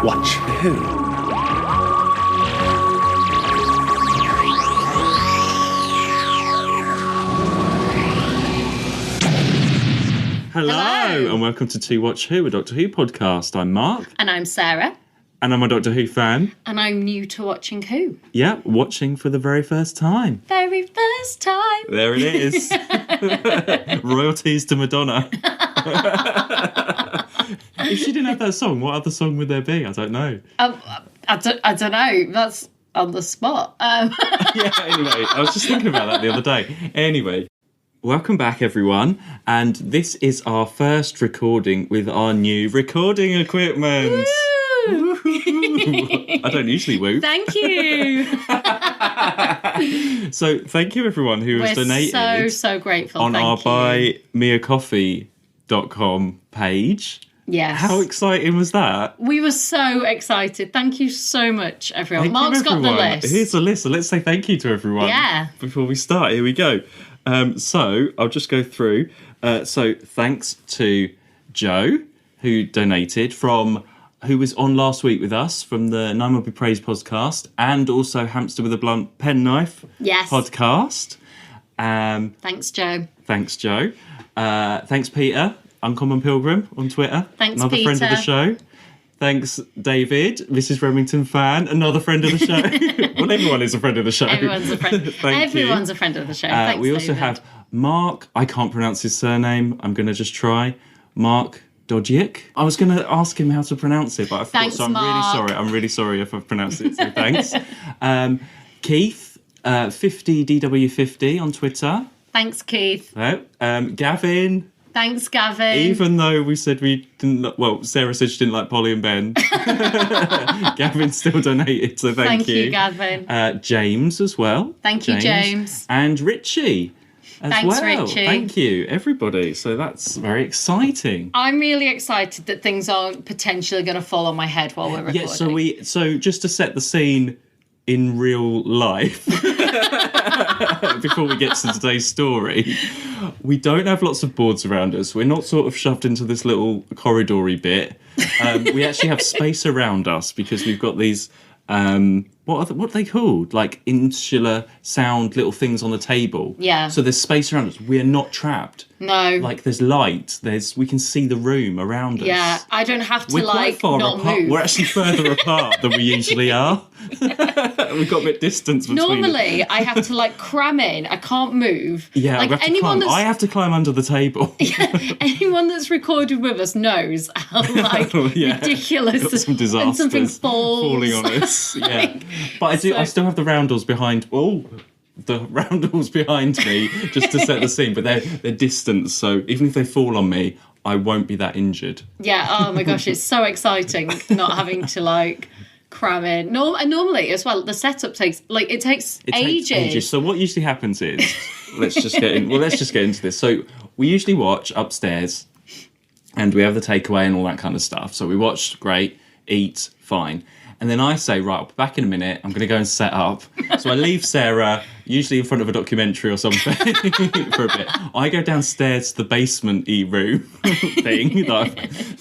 Watch Who? Hello, and welcome to To Watch Who, a Doctor Who podcast. I'm Mark. And I'm Sarah. And I'm a Doctor Who fan. And I'm new to watching Who. Yeah, watching for the very first time. Very first time. There it is. Royalties to Madonna. If she didn't have that song, what other song would there be? I don't know. I don't know. That's on the spot. Yeah, anyway, I was just thinking about that the other day. Anyway, welcome back, everyone. And this is our first recording with our new recording equipment. I don't usually woo. Thank you. So thank you, everyone who has donated. We're so grateful. On Thank our you. buymeacoffee.com page. Yes. How exciting was that? We were so excited. Thank you so much, everyone. Mark's got the list. Here's the list. So let's say thank you to everyone. Yeah. Before we start, here we go. So I'll just go through. So thanks to Joe, who donated who was on last week with us from the Nine Will Be Praised podcast, and also Hamster with a Blunt Penknife podcast. Thanks, Joe. Thanks, Joe. Thanks, Peter, Uncommon Pilgrim on Twitter. Thanks, another Peter. Friend of the show. Thanks, David, Mrs. Remington fan, another friend of the show. Well, everyone is a friend of the show. Everyone's a friend. Everyone's a friend of the show. Thanks, we also David. have Mark. I can't pronounce his surname. I'm going to just try. Mark Dodgiak. I was going to ask him how to pronounce it, but I forgot. Thanks, so I'm Mark. really sorry. I'm really sorry if I've pronounced it. So thanks. Keith, 50DW50 on Twitter. Thanks, Keith. Gavin. Thanks, Gavin. Even though we said we didn't, Sarah said she didn't like Polly and Ben. Gavin still donated, so thank you. Thank you, Gavin. James as well. Thank you, James. And Richie as Thanks, well. Richie. Thank you, everybody. So that's very exciting. I'm really excited that things aren't potentially going to fall on my head while we're recording. Yeah, so just to set the scene in real life, before we get to today's story, we don't have lots of boards around us. We're not sort of shoved into this little corridory bit. We actually have space around us because we've got these, what are they called? Like insular sound little things on the table. Yeah. So there's space around us. We're not trapped. No. Like there's light. We can see the room around us. Yeah, I don't have to We're quite far not apart. move. We're actually further apart than we usually are. We've got a bit of distance between Normally, I have to cram in. I can't move. Yeah, like we have to anyone climb. I have to climb under the table. anyone that's recorded with us knows how ridiculous Got some disasters and something falling on us. Yeah, but I still have the roundels behind. Oh, the roundels behind me just to set the scene. But they're distant, so even if they fall on me, I won't be that injured. Yeah. Oh my gosh, it's so exciting not having to cram in. And normally as well, the setup takes ages. So what usually happens is, let's just get into this. So we usually watch upstairs, and we have the takeaway and all that kind of stuff. So we watch, great, eat, fine. And then I say, right, I'll be back in a minute. I'm going to go and set up. So I leave Sarah, usually in front of a documentary or something, for a bit. I go downstairs to the basement room thing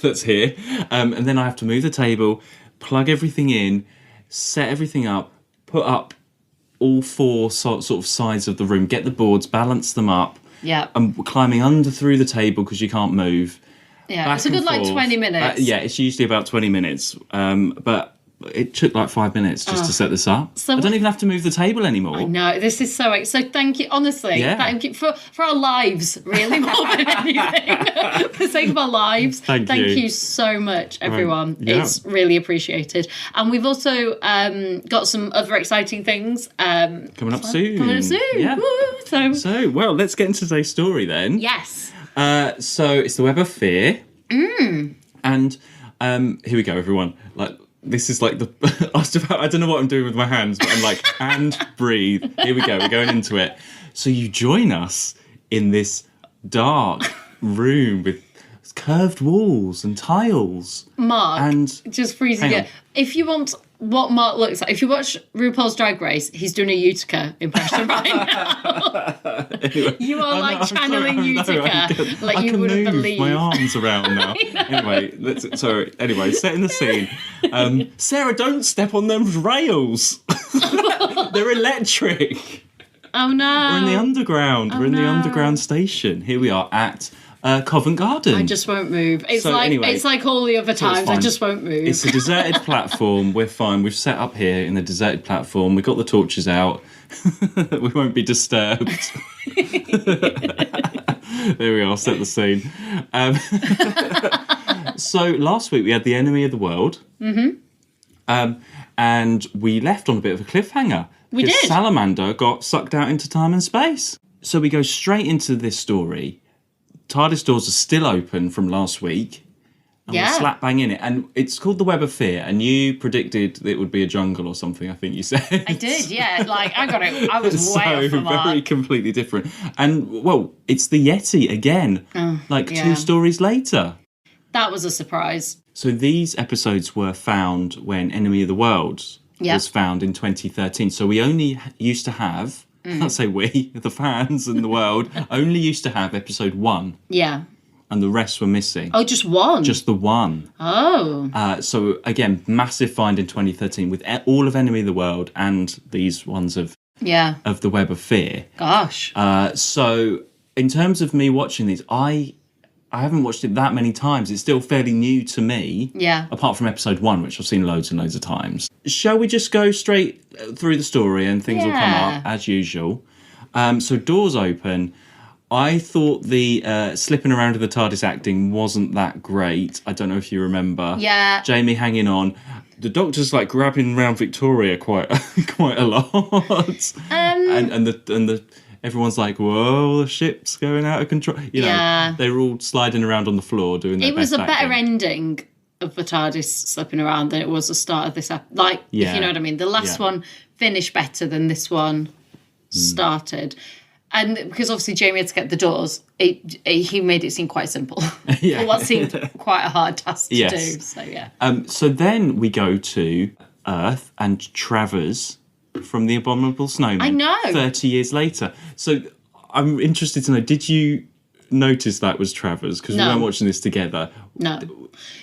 that's here. And then I have to move the table, plug everything in, set everything up, put up all four sort of sides of the room, get the boards, balance them up. Yeah. I'm climbing under through the table because you can't move. Yeah, it's a good 20 minutes. Yeah, it's usually about 20 minutes. But it took 5 minutes just to set this up. So I don't even have to move the table anymore. I know, this is so thank you, honestly. Yeah. Thank you for our lives, really, more than anything. For the sake of our lives. Thank you so much, everyone. Right. Yeah. It's really appreciated. And we've also got some other exciting things coming up soon. Yeah. Woo! So, well, let's get into today's story then. Yes. So it's the Web of Fear. And here we go, everyone. This is I don't know what I'm doing with my hands, but I'm and breathe. Here we go. We're going into it. So you join us in this dark room with curved walls and tiles. Mark, and just freezing it. If you want what Mark looks like. If you watch RuPaul's Drag Race, he's doing a Utica impression right now. Anyway, You are channeling Utica, I you can wouldn't move believe. my arms around now. Anyway, setting the scene. Sarah, don't step on those rails. They're electric. Oh no! We're in the underground. Oh, We're in the no. underground station. Here we are at Covent Garden. I just won't move. It's it's like all the other times. I just won't move. It's a deserted platform. We're fine. We've set up here in the deserted platform. We've got the torches out. We won't be disturbed. There we are. Set the scene. So last week we had the enemy of the world. Mm-hmm. And we left on a bit of a cliffhanger. We did. Salamander got sucked out into time and space. So we go straight into this story. TARDIS doors are still open from last week. And we're slap bang in it. And it's called the Web of Fear. And you predicted it would be a jungle or something, I think you said. I did, yeah. I got it. I was way off the mark. Very completely different. And, well, it's the Yeti again. 2 stories later. That was a surprise. So these episodes were found when Enemy of the World was found in 2013. So we only used to have, I'll say we, the fans and the world, only used to have episode 1. Yeah. And the rest were missing. Oh, just one? Just the one. Oh. So, again, massive find in 2013 with all of Enemy of the World and these ones of the Web of Fear. Gosh. So, in terms of me watching these, I haven't watched it that many times. It's still fairly new to me. Yeah. Apart from episode 1, which I've seen loads and loads of times. Shall we just go straight through the story and things will come up as usual? So doors open. I thought the slipping around of the TARDIS acting wasn't that great. I don't know if you remember. Yeah. Jamie hanging on. The Doctor's grabbing around Victoria quite a lot. And the everyone's like, whoa, the ship's going out of control. You know, they were all sliding around on the floor doing their best It was a better acting. ending of the TARDIS slipping around than it was the start of this if you know what I mean. The last one finished better than this one started. And because obviously Jamie had to get the doors, he made it seem quite simple. For what seemed quite a hard task to do. So, yeah. So then we go to Earth and Travers from the Abominable Snowman. I know. 30 years later. So I'm interested to know, did you notice that was Travers? Because we weren't watching this together. No.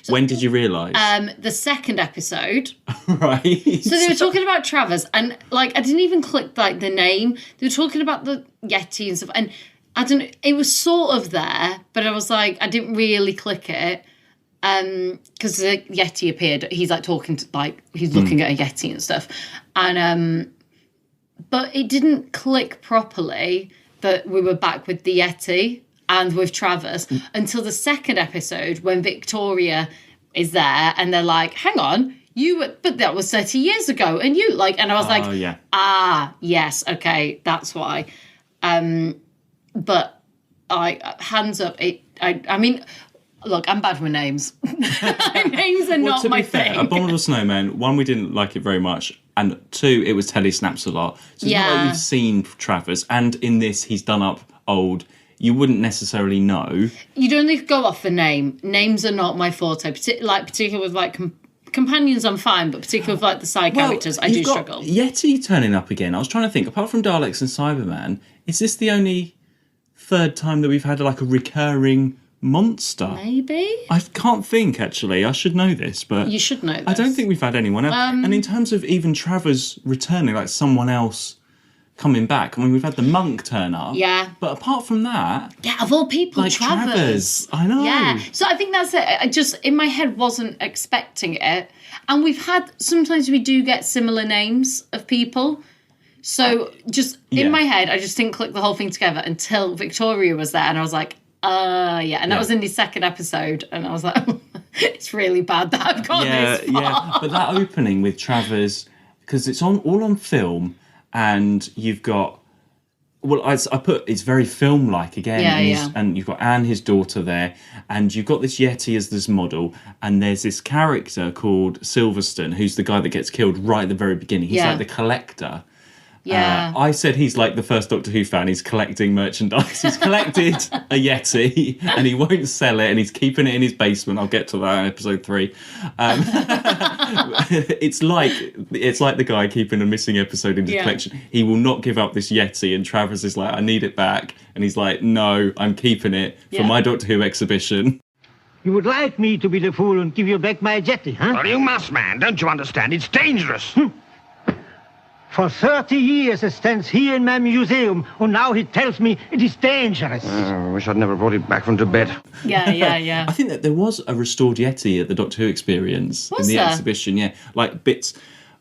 So, when did you realise? The second episode. Right. So they were talking about Travers, and I didn't even click the name. They were talking about the Yeti and stuff, and I don't know, it was sort of there, but I was I didn't really click it. Because the Yeti appeared, he's talking to he's looking at a Yeti and stuff, and but it didn't click properly that we were back with the Yeti and with Travers until the second episode when Victoria is there and they're like, hang on, but that was 30 years ago, and you and I was yes, okay, that's why. But hands up, I mean. Look, I'm bad with names. Names are not my thing. Abominable Snowman, 1, we didn't like it very much, and 2, it was telesnaps a lot. So it's not like you've seen Travers, and in this, he's done up old. You wouldn't necessarily know. You'd only go off the name. Names are not my forte. Particularly with companions, I'm fine, but particularly with the side characters, I do struggle. Yeti turning up again. I was trying to think. Apart from Daleks and Cyberman, is this the only third time that we've had a recurring monster? Maybe. I can't think, actually. I should know this, but you should know this. I don't think we've had anyone else. And in terms of even Travers returning, someone else coming back, I mean, we've had the monk turn up. Yeah. But apart from that, of all people, Travers. I know. Yeah. So I think that's it. I just in my head wasn't expecting it, and sometimes we do get similar names of people. So just in my head, I just didn't click the whole thing together until Victoria was there, and I was like, and that was in the second episode, and I was like, it's really bad that I've got this far. Yeah, but that opening with Travers, because it's all on film, and you've got, it's very film-like again, and you've got Anne, his daughter, there, and you've got this Yeti as this model, and there's this character called Silverstone, who's the guy that gets killed right at the very beginning. He's like the collector. Yeah. I said he's like the first Doctor Who fan. He's collecting merchandise. He's collected a Yeti and he won't sell it and he's keeping it in his basement. I'll get to that in episode 3. It's like the guy keeping a missing episode in his collection. He will not give up this Yeti, and Travers is like, I need it back. And he's like, no, I'm keeping it for my Doctor Who exhibition. You would like me to be the fool and give you back my Yeti, huh? Well, you must, man. Don't you understand? It's dangerous. For 30 years it stands here in my museum, and now he tells me it is dangerous. I wish I'd never brought it back from Tibet. Yeah. I think that there was a restored Yeti at the Doctor Who experience in the exhibition. Yeah, like bits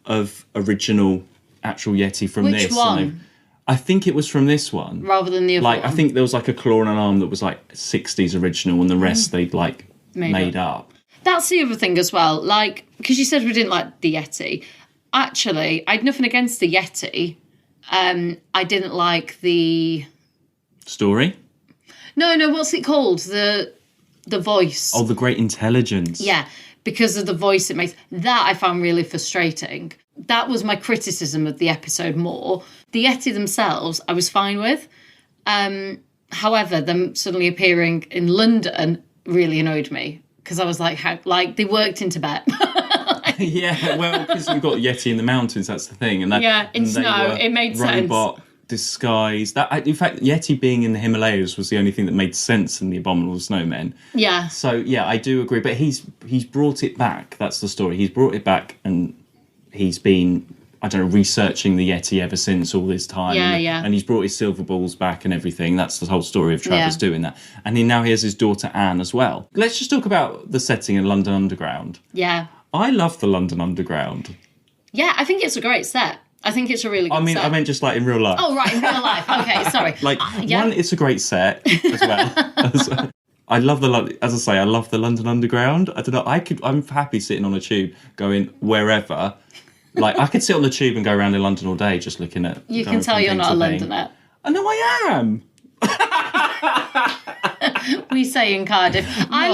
of original actual Yeti from this. Which one? I think it was from this one. Rather than the other one? I think there was like a claw and an arm that was like 60s original, and the rest they'd like made up. That's the other thing as well. Like, because you said we didn't like the Yeti. Actually, I had nothing against the Yeti. I didn't like the Story? No, what's it called? The voice. Oh, the great intelligence. Yeah, because of the voice it makes. That I found really frustrating. That was my criticism of the episode more. The Yeti themselves, I was fine with. However, them suddenly appearing in London really annoyed me because I was like, how, like they worked in Tibet. Yeah, well, because we've got Yeti in the mountains, that's the thing. And that, in snow, it made sense. Robot disguise. That, in fact, Yeti being in the Himalayas was the only thing that made sense in the Abominable Snowmen. Yeah. So, yeah, I do agree. But he's brought it back. That's the story. He's brought it back and he's been, I don't know, researching the Yeti ever since all this time. Yeah. And he's brought his silver balls back and everything. That's the whole story of Travers doing that. And now he has his daughter Anne as well. Let's just talk about the setting in London Underground. Yeah. I love the London Underground. Yeah, I think it's a great set. I think it's a really good set. I meant just like in real life. Oh, right, in real life. Okay, sorry. One, it's a great set as well. I love I love the London Underground. I don't know, I'm happy sitting on a tube going wherever. Like, I could sit on the tube and go around in London all day just looking at... You can tell you're not a Londoner. I know I am. We say in Cardiff. I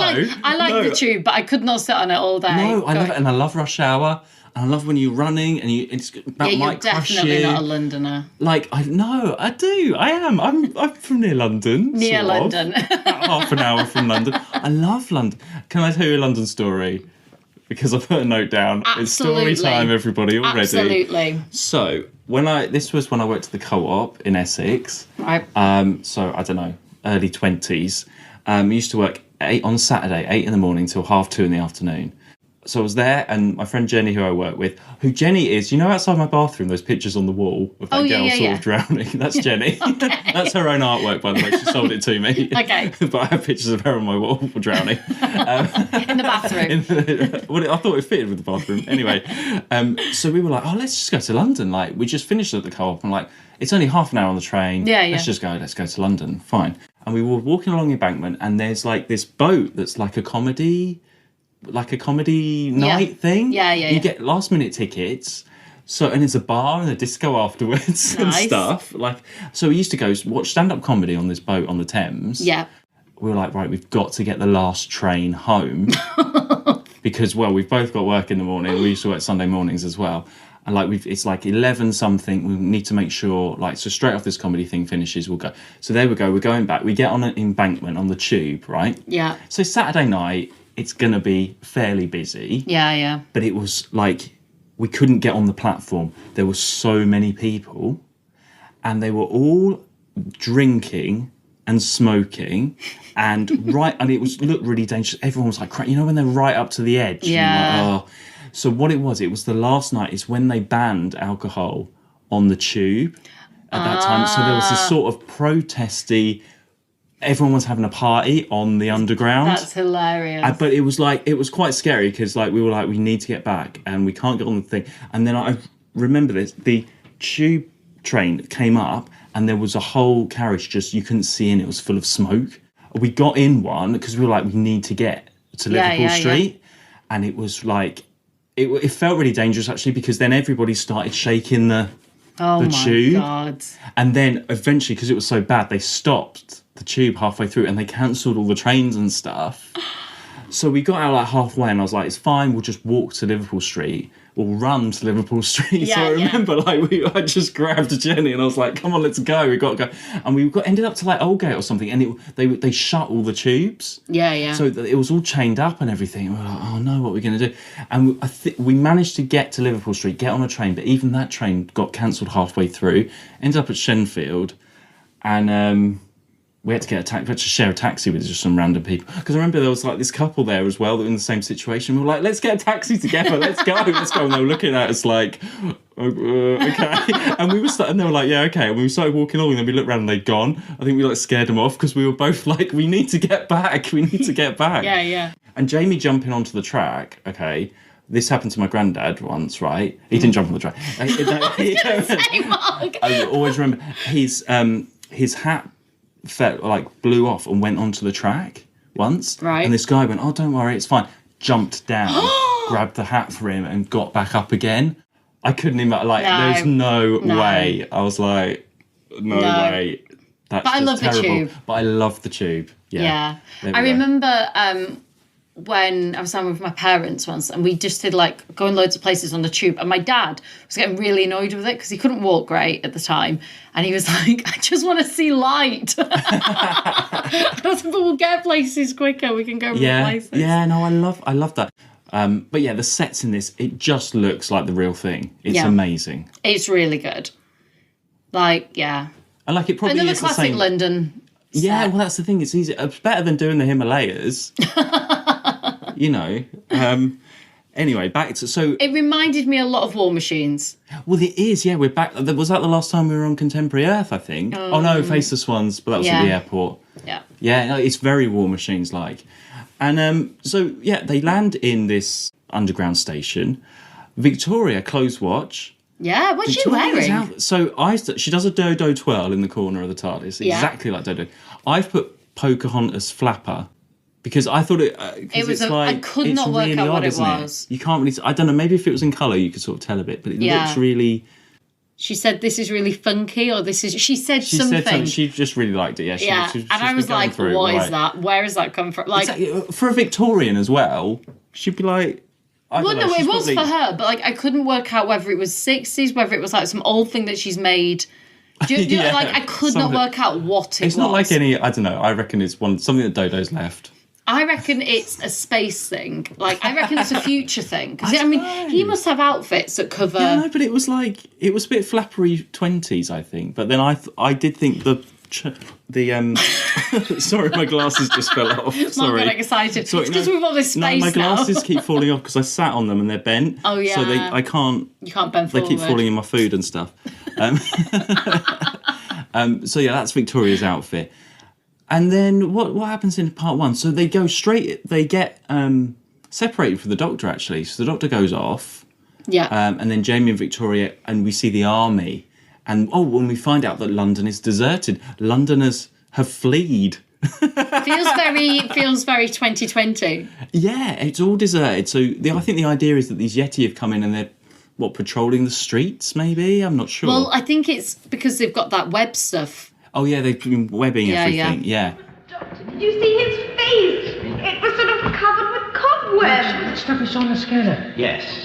like the tube, but I could not sit on it all day. No, I love it, and I love rush hour. And I love when you're running and it's about you're definitely not a Londoner. Like, I do. I am. I'm from near London. Near London. About half an hour from London. I love London. Can I tell you a London story? Because I put a note down. Absolutely. It's story time, everybody, already. Absolutely. So, this was when I worked at the Co-op in Essex. Right. So, I don't know, early 20s. I used to work on Saturday, 8 in the morning till 2:30 in the afternoon. So I was there, and my friend Jenny, who I work with, Jenny is, outside my bathroom, those pictures on the wall of that girl of drowning. That's Jenny. Okay. That's her own artwork, by the way. She sold it to me. Okay. But I have pictures of her on my wall for drowning. In the bathroom. I thought it fitted with the bathroom. Anyway, so we were like, let's just go to London. Like, we just finished at the Co-op. I'm like, it's only half an hour on the train. Yeah. Let's go to London. Fine. And we were walking along the embankment, and there's like this boat that's like a comedy night thing. Yeah. You get last minute tickets. So, and it's a bar and a disco afterwards and stuff. Like, so we used to go watch stand-up comedy on this boat on the Thames. Yeah. We were like, right, we've got to get the last train home because, we've both got work in the morning. We used to work Sunday mornings as well. And it's like 11 something. We need to make sure, so straight off this comedy thing finishes, we'll go. So there we go. We're going back. We get on an embankment on the tube, right? Yeah. So Saturday night, it's going to be fairly busy. Yeah. But it was like, we couldn't get on the platform. There were so many people, and they were all drinking and smoking, and it looked really dangerous. Everyone was like, when they're right up to the edge. Yeah. Like, So what it was the last night is when they banned alcohol on the tube at that time. So there was this sort of protesty. Everyone was having a party on the underground. That's hilarious. But it was quite scary because we were like, we need to get back and we can't get on the thing. And then I remember this, the tube train came up and there was a whole carriage you couldn't see in, it was full of smoke. We got in one because we were like, we need to get to Liverpool Street. And it was like, it felt really dangerous actually because then everybody started shaking the tube. Oh my God. And then eventually, because it was so bad, they stopped the tube halfway through and they cancelled all the trains and stuff. So we got out halfway and I was like, it's fine, we'll just walk to Liverpool Street. will run to Liverpool Street. Yeah, So I remember, I just grabbed Jenny and I was like, "Come on, let's go. We got to go." And we ended up to like Aldgate or something, and they shut all the tubes. Yeah. So it was all chained up and everything. And we were like, "Oh no, what are we going to do?" And we managed to get to Liverpool Street, get on a train, but even that train got cancelled halfway through. Ended up at Shenfield, and we had to get we had to share a taxi with just some random people. Because I remember there was like this couple there as well that were in the same situation. We were like, "Let's get a taxi together. Let's go. Let's go." And they were looking at us like, "Okay." And and they were like, "Yeah, okay." And we started walking along, and then we looked around and they'd gone. I think we like scared them off because we were both like, "We need to get back. We need to get back." Yeah. And Jamie jumping onto the track, okay. This happened to my granddad once, right? He didn't jump on the track. Mark. I always remember his hat blew off and went onto the track once. Right. And this guy went, "Oh, don't worry, it's fine." Jumped down, grabbed the hat for him, and got back up again. I couldn't even there's no way. I was like, no way. That's but I love terrible. the tube. But I love the tube. Yeah. I remember when I was down with my parents once, and we just did going loads of places on the tube, and my dad was getting really annoyed with it because he couldn't walk great at the time, and he was like, "I just want to see light." I said, "But we'll get places quicker, we can go more places." Yeah, no, I love that. But yeah, the sets in this, it just looks like the real thing. It's amazing. It's really good. And it probably another is the classic same. London set. Yeah, well, that's the thing. It's easy. It's better than doing the Himalayas. Anyway, back to It reminded me a lot of War Machines. Well, it is. Yeah, we're back. Was that the last time we were on Contemporary Earth? I think. Oh no, Faceless Ones, but that was at the airport. Yeah. Yeah, no, it's very War Machines like, and they land in this underground station. Victoria close watch. Yeah, what's she wearing? She does a dodo twirl in the corner of the TARDIS, exactly like Dodo. I've put Pocahontas flapper because I thought it was I could not work really out what odd, it was. You can't really. I don't know. Maybe if it was in colour, you could sort of tell a bit, but it looks really. She said, "This is really funky," or "This is." She said something. Said something. She just really liked it. Yeah. And I was like, "What is that? Where has that come from?" Like for a Victorian as well, she'd be like. It was for her, but I couldn't work out whether it was 60s, whether it was some old thing that she's made. I could not work out what it was. It's not like any. I don't know. I reckon it's something that Dodo's left. I reckon it's a space thing. I reckon it's a future thing. Because he must have outfits that cover. Yeah, no, but it was a bit flappery 20s, I think. But then I did think sorry, my glasses just fell off. Sorry. I'm excited. Sorry, it's because we've got this space my glasses now. keep falling off because I sat on them and they're bent. Oh yeah. So I can't. You can't bend forward. They keep falling in my food and stuff. So yeah, that's Victoria's outfit. And then what happens in part one? So they go straight. They get separated from the Doctor actually. So the Doctor goes off. Yeah. And then Jamie and Victoria, and we see the army. And when we find out that London is deserted, Londoners have fled. feels very 2020. Yeah, it's all deserted. So I think the idea is that these Yeti have come in and they're patrolling the streets. Maybe I'm not sure. Well, I think it's because they've got that web stuff. Oh yeah, they've been webbing everything. Yeah. Doctor, did you see his face? It was sort of covered with cobwebs. That stuff is on the scanner. Yes.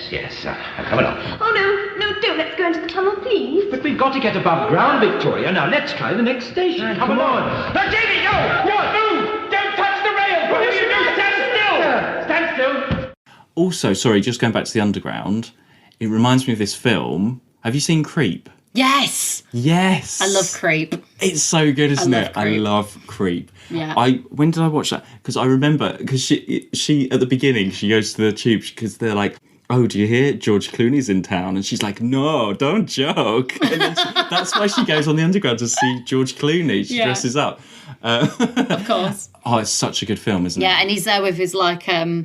Come along. Oh, no, don't let's go into the tunnel, please. But we've got to get above ground, Victoria. Now, let's try the next station. Come along. No, Jamie, no! Move! Don't touch the rail! Whatever you do, stand still! Stand still! Also, sorry, just going back to the underground, it reminds me of this film. Have you seen Creep? Yes. Yes. I love Creep. It's so good, isn't it? Creep. I love Creep. Yeah. When did I watch that? Because I remember, because she at the beginning, she goes to the tube because they're like, "Oh, do you hear? George Clooney's in town." And she's like, "No, don't joke." And then that's why she goes on the underground to see George Clooney. She dresses up. Of course. Oh, it's such a good film, isn't it? Yeah, and he's there with his imaginary.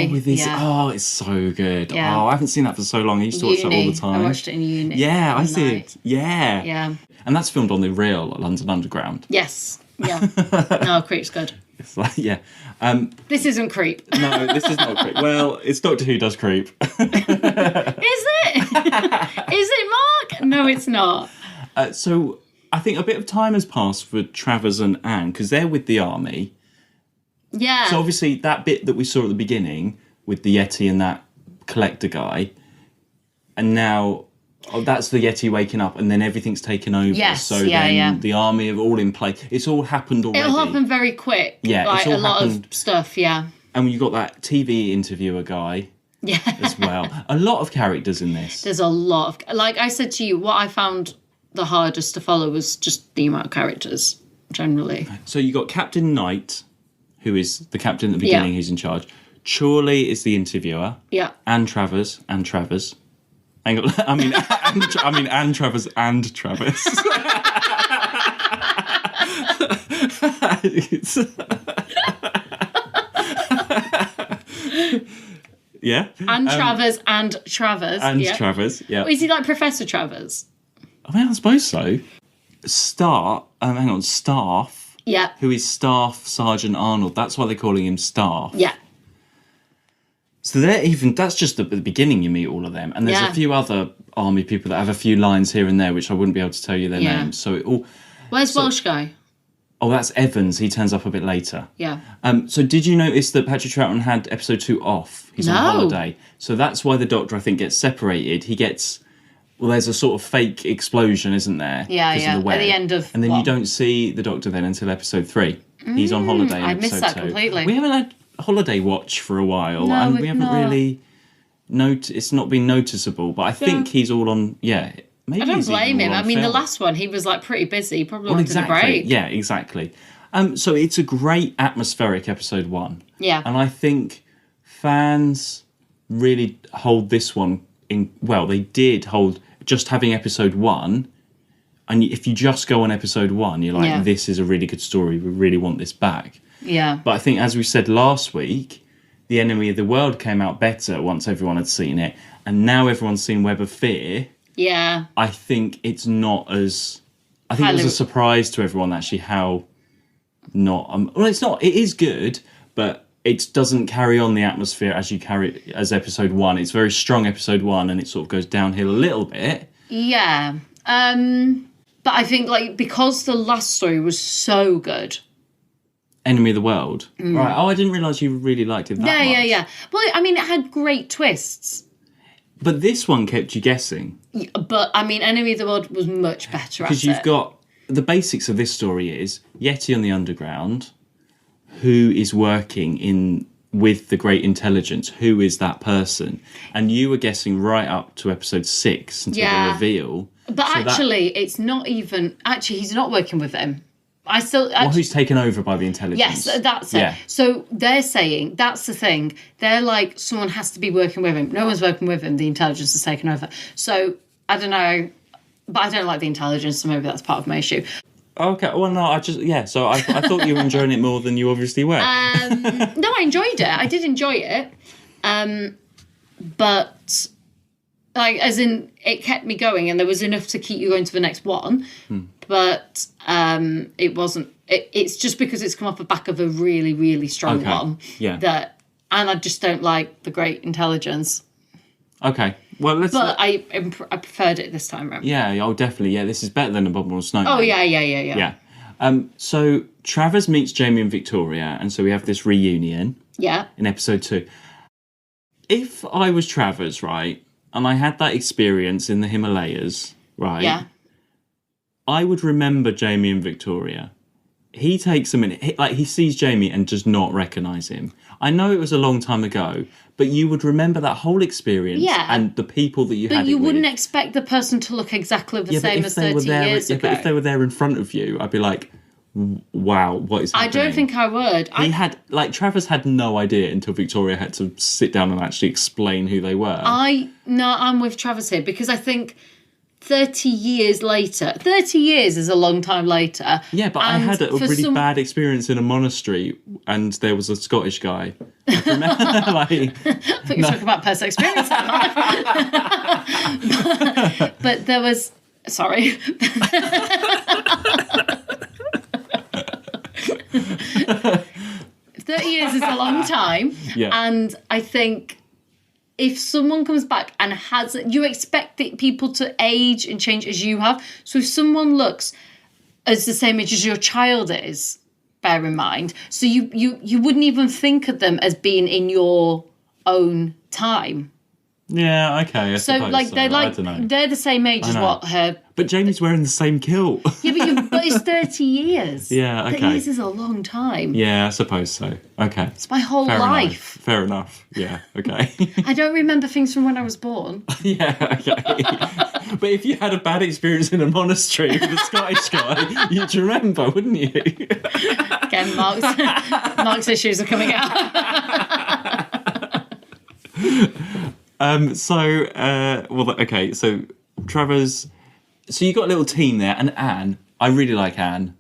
Oh, with his, it's so good. Yeah. Oh, I haven't seen that for so long. I used to watch that all the time. I watched it in uni. Yeah, I one see night. it. Yeah. Yeah. And that's filmed on the real London Underground. Yes. Yeah. No, Creep's good. It's like, yeah. This isn't Creep. No, this is not Creep. Well, it's Doctor Who does Creep. Is it? Is it, Mark? No, it's not. So I think a bit of time has passed for Travers and Anne because they're with the army. Yeah. So obviously that bit that we saw at the beginning with the Yeti and that collector guy, and now that's the Yeti waking up, and then everything's taken over. Yes, so yeah, then yeah. the army are all in place. It's all happened already. It'll happen very quick. Yeah, like it's all a lot happened. of stuff. Yeah, And you got that TV interviewer guy yeah. as well. A lot of characters in this. There's a lot of, like I said to you, what I found the hardest to follow was just the amount of characters generally. So you got Captain Knight, who is the captain at the beginning, who's in charge. Chorley is the interviewer. Yeah. And Travers. Hang on, and Travers and Travis. Yeah. And Travers and Travers. And yeah. Travers, yeah. Is he like Professor Travers? I mean, I suppose so. Staff, Yeah. who is Staff Sergeant Arnold. That's why they're calling him Staff. Yeah. So that's just at the beginning you meet all of them. And there's Yeah. a few other army people that have a few lines here and there, which I wouldn't be able to tell you their Yeah. names. So it all... Where's Welsh guy? Oh, that's Evans. He turns up a bit later. Yeah. So did you notice that Patrick Troughton had episode 2 off? He's on No. holiday. So that's why the Doctor, I think, gets separated. He gets... Well, there's a sort of fake explosion, isn't there? Yeah, 'Cause of yeah. the web. At the end of And then you what? don't see the Doctor then until episode 3. He's on holiday in I episode missed that 2. completely. We haven't had holiday watch for a while. No, and we've we haven't not. really... It's not been noticeable. But I think he's all on... Yeah, maybe I don't he's even blame him. all I on mean, the film. last one, he was like pretty busy. He probably Well, wanted exactly. a break. Yeah, exactly. So it's a great atmospheric episode 1. Yeah. And I think fans really hold this one in... Well, they did hold just having episode 1. And if you just go on episode 1, you're like, Yeah. this is a really good story. We really want this back. Yeah. But I think, as we said last week, The Enemy of the World came out better once everyone had seen it. And now everyone's seen Web of Fear. Yeah. I think it's not as... I think it was a surprise to everyone, actually, how not... well, it's not. It is good, but it doesn't carry on the atmosphere as you carry as episode 1. It's very strong episode 1, and it sort of goes downhill a little bit. Yeah. But I think, like, because the last story was so good. Enemy of the World. Right. Oh, I didn't realise you really liked it that much. Yeah. Well, I mean, it had great twists. But this one kept you guessing. But, I mean, Enemy of the World was much better at it. Because you've got... The basics of this story is Yeti on the Underground, who is working with the Great Intelligence. Who is that person? And you were guessing right up to episode 6 until the reveal. But So actually, it's not even... Actually, he's not working with them. I still... Well, who's taken over by the intelligence? Yes, that's it. Yeah. So they're saying, that's the thing. They're like, someone has to be working with him. No one's working with him. The intelligence has taken over. So, I don't know. But I don't like the intelligence, so maybe that's part of my issue. Okay, well, no, so I thought you were enjoying it more than you obviously were. No, I enjoyed it. I did enjoy it. But, like, as in, it kept me going and there was enough to keep you going to the next one. But it wasn't... It's just because it's come off the back of a really, really strong one. Yeah. And I just don't like the Great Intelligence. Okay, well, let's... But I preferred it this time around. Yeah, oh, definitely. Yeah, this is better than Abominable Snowman. Oh, yeah. Yeah. So Travers meets Jamie and Victoria, and so we have this reunion. Yeah. In episode 2. If I was Travers, right, and I had that experience in the Himalayas, right? Yeah. I would remember Jamie and Victoria. He takes a minute, he sees Jamie and does not recognise him. I know it was a long time ago, but you would remember that whole experience and the people that you had. But you it wouldn't with. expect the person to look exactly the But same if as they were 30 there, years ago. But if they were there in front of you, I'd be like, wow, what is happening? I don't think I would. Travers had no idea until Victoria had to sit down and actually explain who they were. I'm with Travers here because I think 30 years later, 30 years is a long time later. Yeah, but I had a really bad experience in a monastery and there was a Scottish guy. I remember, I thought you were talking about personal experience. but there was... Sorry. 30 years is a long time. Yeah. And I think if someone comes back and you expect people to age and change as you have. So if someone looks as the same age as your child is, bear in mind. So you wouldn't even think of them as being in your own time. Yeah, okay. I So suppose like I don't know. they're the same age as know. what her. But Jamie's wearing the same kilt. Yeah, but it's 30 years. Yeah, okay. 30 years is a long time. Yeah, I suppose so. Okay. It's my whole Fair life. enough. Fair enough. Yeah, okay. I don't remember things from when I was born. Yeah, okay. But if you had a bad experience in a monastery with a Scottish guy, you'd remember, wouldn't you? Again, Mark's issues are coming out. So Travers. So you got a little team there, and Anne. I really like Anne.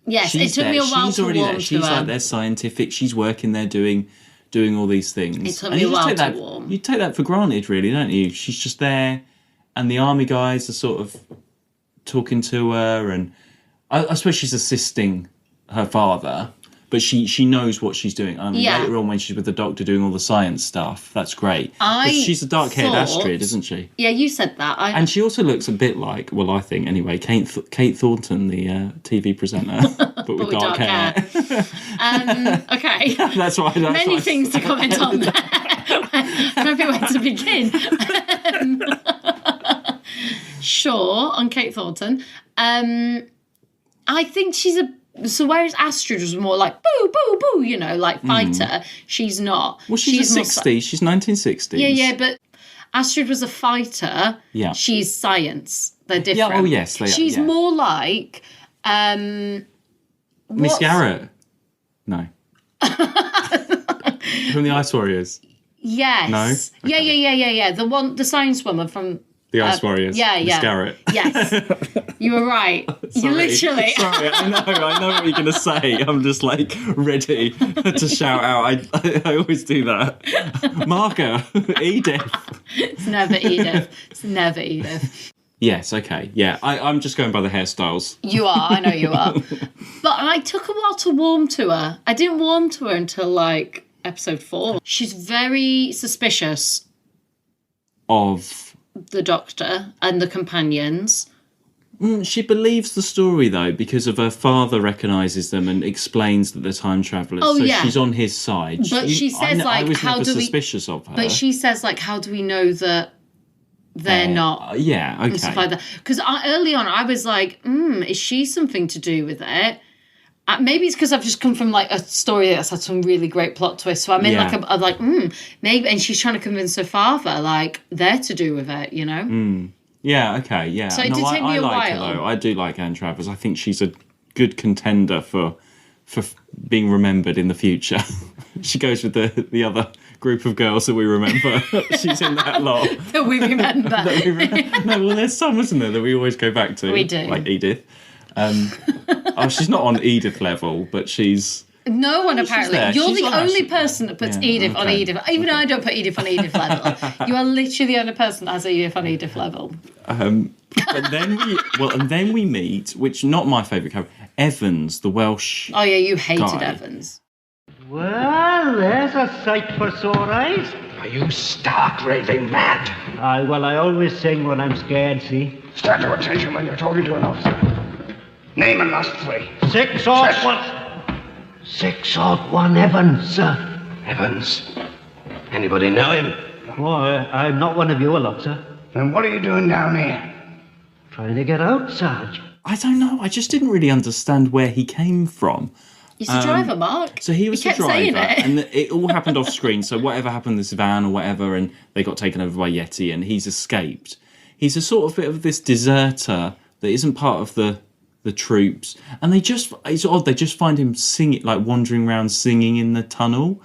Yes, She's it took there. me a while She's to already warm there. to She's her. like they're scientific. She's working there doing all these things. It took And me you a just while take to that, warm. You take that for granted, really, don't you? She's just there, and the army guys are sort of talking to her, and I suppose she's assisting her father, but she knows what she's doing. I mean, Yeah. later on when she's with the doctor doing all the science stuff, that's great. I 'Cause she's a dark-haired thought- Astrid, isn't she? Yeah, you said that. And she also looks a bit like, well, I think anyway, Kate Thornton, the TV presenter, but with dark hair. Okay. That's why. Many things to comment on there. I don't know where to begin. Sure, on Kate Thornton. I think she's a... So whereas Astrid was more like, boo, boo, boo, you know, like fighter, she's not. Well, she's more 60s. She's 1960s. Yeah, but Astrid was a fighter. Yeah. She's science. They're different. Yeah, oh, yes, they are, She's yeah. more like... Miss Garrett. No. From the Ice Warriors. Yes. No? Okay. Yeah. The science woman from... The Ice Warriors. Yeah. Miss Garrett. Yes. You were right. You literally... Sorry, I know what you're going to say. I'm just like ready to shout out. I always do that. Marker, Edith. It's never Edith. Yes, okay. Yeah, I'm just going by the hairstyles. You are. I know you are. But I took a while to warm to her. I didn't warm to her until like episode 4. She's very suspicious Of... the doctor and the companions. She believes the story, though, because of her father recognises them and explains that they're time travellers. Oh, so yeah. she's on his side. But she says, I was how never do we... suspicious of her. But she says, like, how do we know that they're not... Yeah, okay. And stuff like that. Because early on, I was like, is she something to do with it? Maybe it's because I've just come from, like, a story that's had some really great plot twists. So I'm in, maybe... And she's trying to convince her father, like, they're to do with it, you know? Yeah, okay, yeah. So it did take me a like her, while. though. I do like Anne Travers. I think she's a good contender for being remembered in the future. She goes with the other group of girls that we remember. She's in that lot. That we remember. No, well, there's some, isn't there, that we always go back to. We do. Like Edith. She's not on Edith level, but she's... No one, apparently. there. You're She's the on only Astrid. person that puts Yeah, Edith on okay. Edith. Even I don't put Edith on Edith level. You are literally the only person that has Edith on Edith level. But then we meet, which not my favourite character, Evans, the Welsh... Oh, yeah, you hated Guy. Evans. Well, there's a sight for sore eyes. Are you stark raving mad? I always sing when I'm scared, see? Stand to attention when you're talking to an officer. Name and last 3. 601. 601 Evans, sir. Evans. Anybody know him? Oh, I'm not one of you lot, sir. Then what are you doing down here? Trying to get out, Sarge. I don't know, I just didn't really understand where he came from. He's the driver, Mark. So he was kept the driver, saying it. and it all happened off screen. So whatever happened, this van or whatever, and they got taken over by Yeti, and he's escaped. He's a sort of bit of this deserter that isn't part of the troops, and it's odd. They just find him singing, like wandering around singing in the tunnel,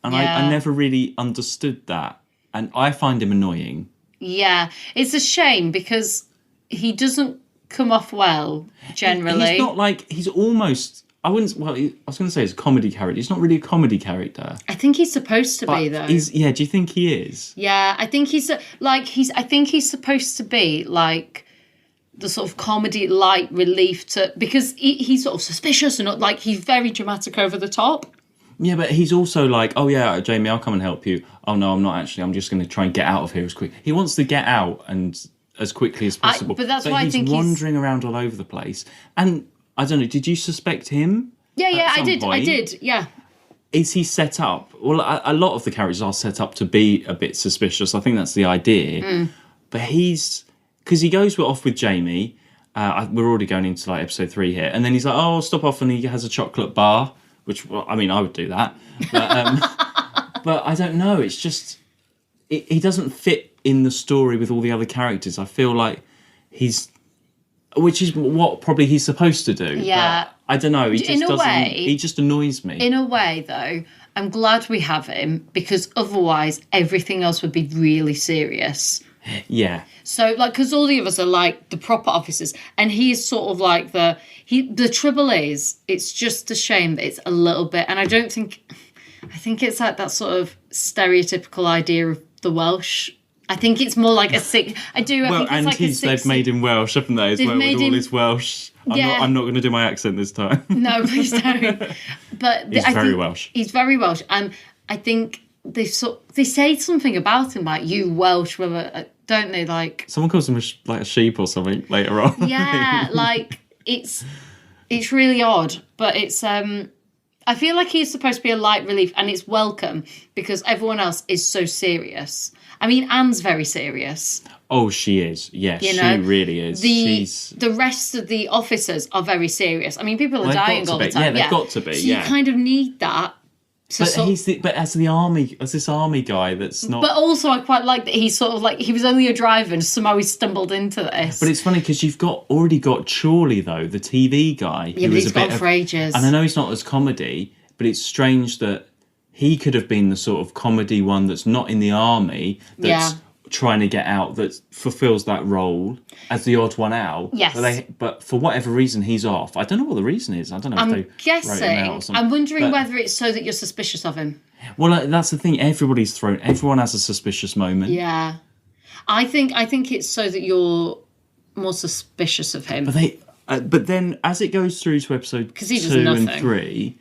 and Yeah. I never really understood that, and I find him annoying. Yeah, it's a shame because he doesn't come off well, generally. He's not like, he's almost... I was going to say he's a comedy character. He's not really a comedy character. I think he's supposed to be, But though. yeah, do you think he is? Yeah, I think he's supposed to be like the sort of comedy light relief to, because he's sort of suspicious and not like, he's very dramatic over the top. Yeah, but he's also like, oh yeah, Jamie, I'll come and help you. Oh no, I'm not actually. I'm just going to try and get out of here as quick. He wants to get out and as quickly as possible. But that's why I think he's wandering around all over the place. And I don't know, did you suspect him? Yeah, at I some did. point? I did. Yeah. is he set up? Well, a lot of the characters are set up to be a bit suspicious. I think that's the idea. But because he goes off with Jamie. We're already going into like episode 3 here, and then he's like, "Oh, I'll stop off," and he has a chocolate bar, which, well, I mean, I would do that, but I don't know. It's just he doesn't fit in the story with all the other characters. I feel like which is what probably he's supposed to do. Yeah. But I don't know. He just doesn't. Way, he just annoys me. In a way, though, I'm glad we have him because otherwise everything else would be really serious. Yeah. So, like, because all the others are like the proper officers, and he's sort of like the trouble is, it's just a shame that it's a little bit, and I think it's like that sort of stereotypical idea of the Welsh. I think it's more like a sick. I think it's like they've made him Welsh, haven't they? As well, with all his Welsh. I'm not going to do my accent this time. No, please don't. But he's very Welsh. He's very Welsh, and I think they say something about him like "you Welsh," don't they? Like someone calls him a sheep or something later on. Yeah, like it's really odd, but it's I feel like he's supposed to be a light relief, and it's welcome because everyone else is so serious. I mean, Anne's very serious. Oh, she is. Yes, she really is. The rest of the officers are very serious. I mean, people are dying all the time. Yeah, they've got to be. So you kind of need that. But as this army guy that's not. But also, I quite like that he's sort of like he was only a driver and somehow he stumbled into this. But it's funny because you've already got Chorley though, the TV guy. Yeah, but he's gone for ages. And I know he's not as comedy, but it's strange that he could have been the sort of comedy one that's not in the army that's trying to get out, that fulfills that role as the odd one out. Yes. But for whatever reason, he's off. I don't know what the reason is. I don't know if they wrote him out or something. I'm wondering whether it's so that you're suspicious of him. Well, that's the thing. Everyone has a suspicious moment. Yeah. I think it's so that you're more suspicious of him. But then as it goes through to episode 2 and 3,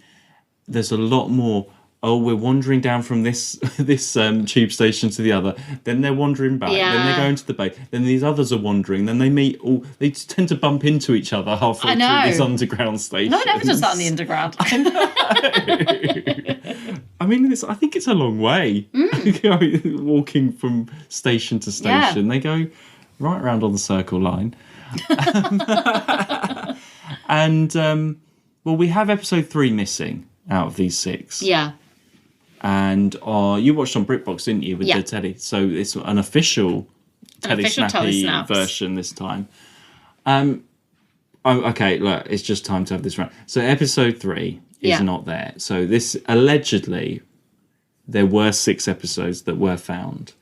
there's a lot more. Oh, we're wandering down from this tube station to the other. Then they're wandering back. Yeah. Then they're going to the bay. Then these others are wandering. Then they meet all. They tend to bump into each other halfway through these underground stations. No one ever does that on the underground. I mean, I think it's a long way. Walking from station to station. Yeah. They go right around on the circle line. And we have episode 3 missing out of these 6. Yeah. And you watched on Britbox, didn't you, with the telly? So it's an official telly-snappy version this time. Okay, look, it's just time to have this round. So episode 3 is not there. So this, allegedly, there were 6 episodes that were found.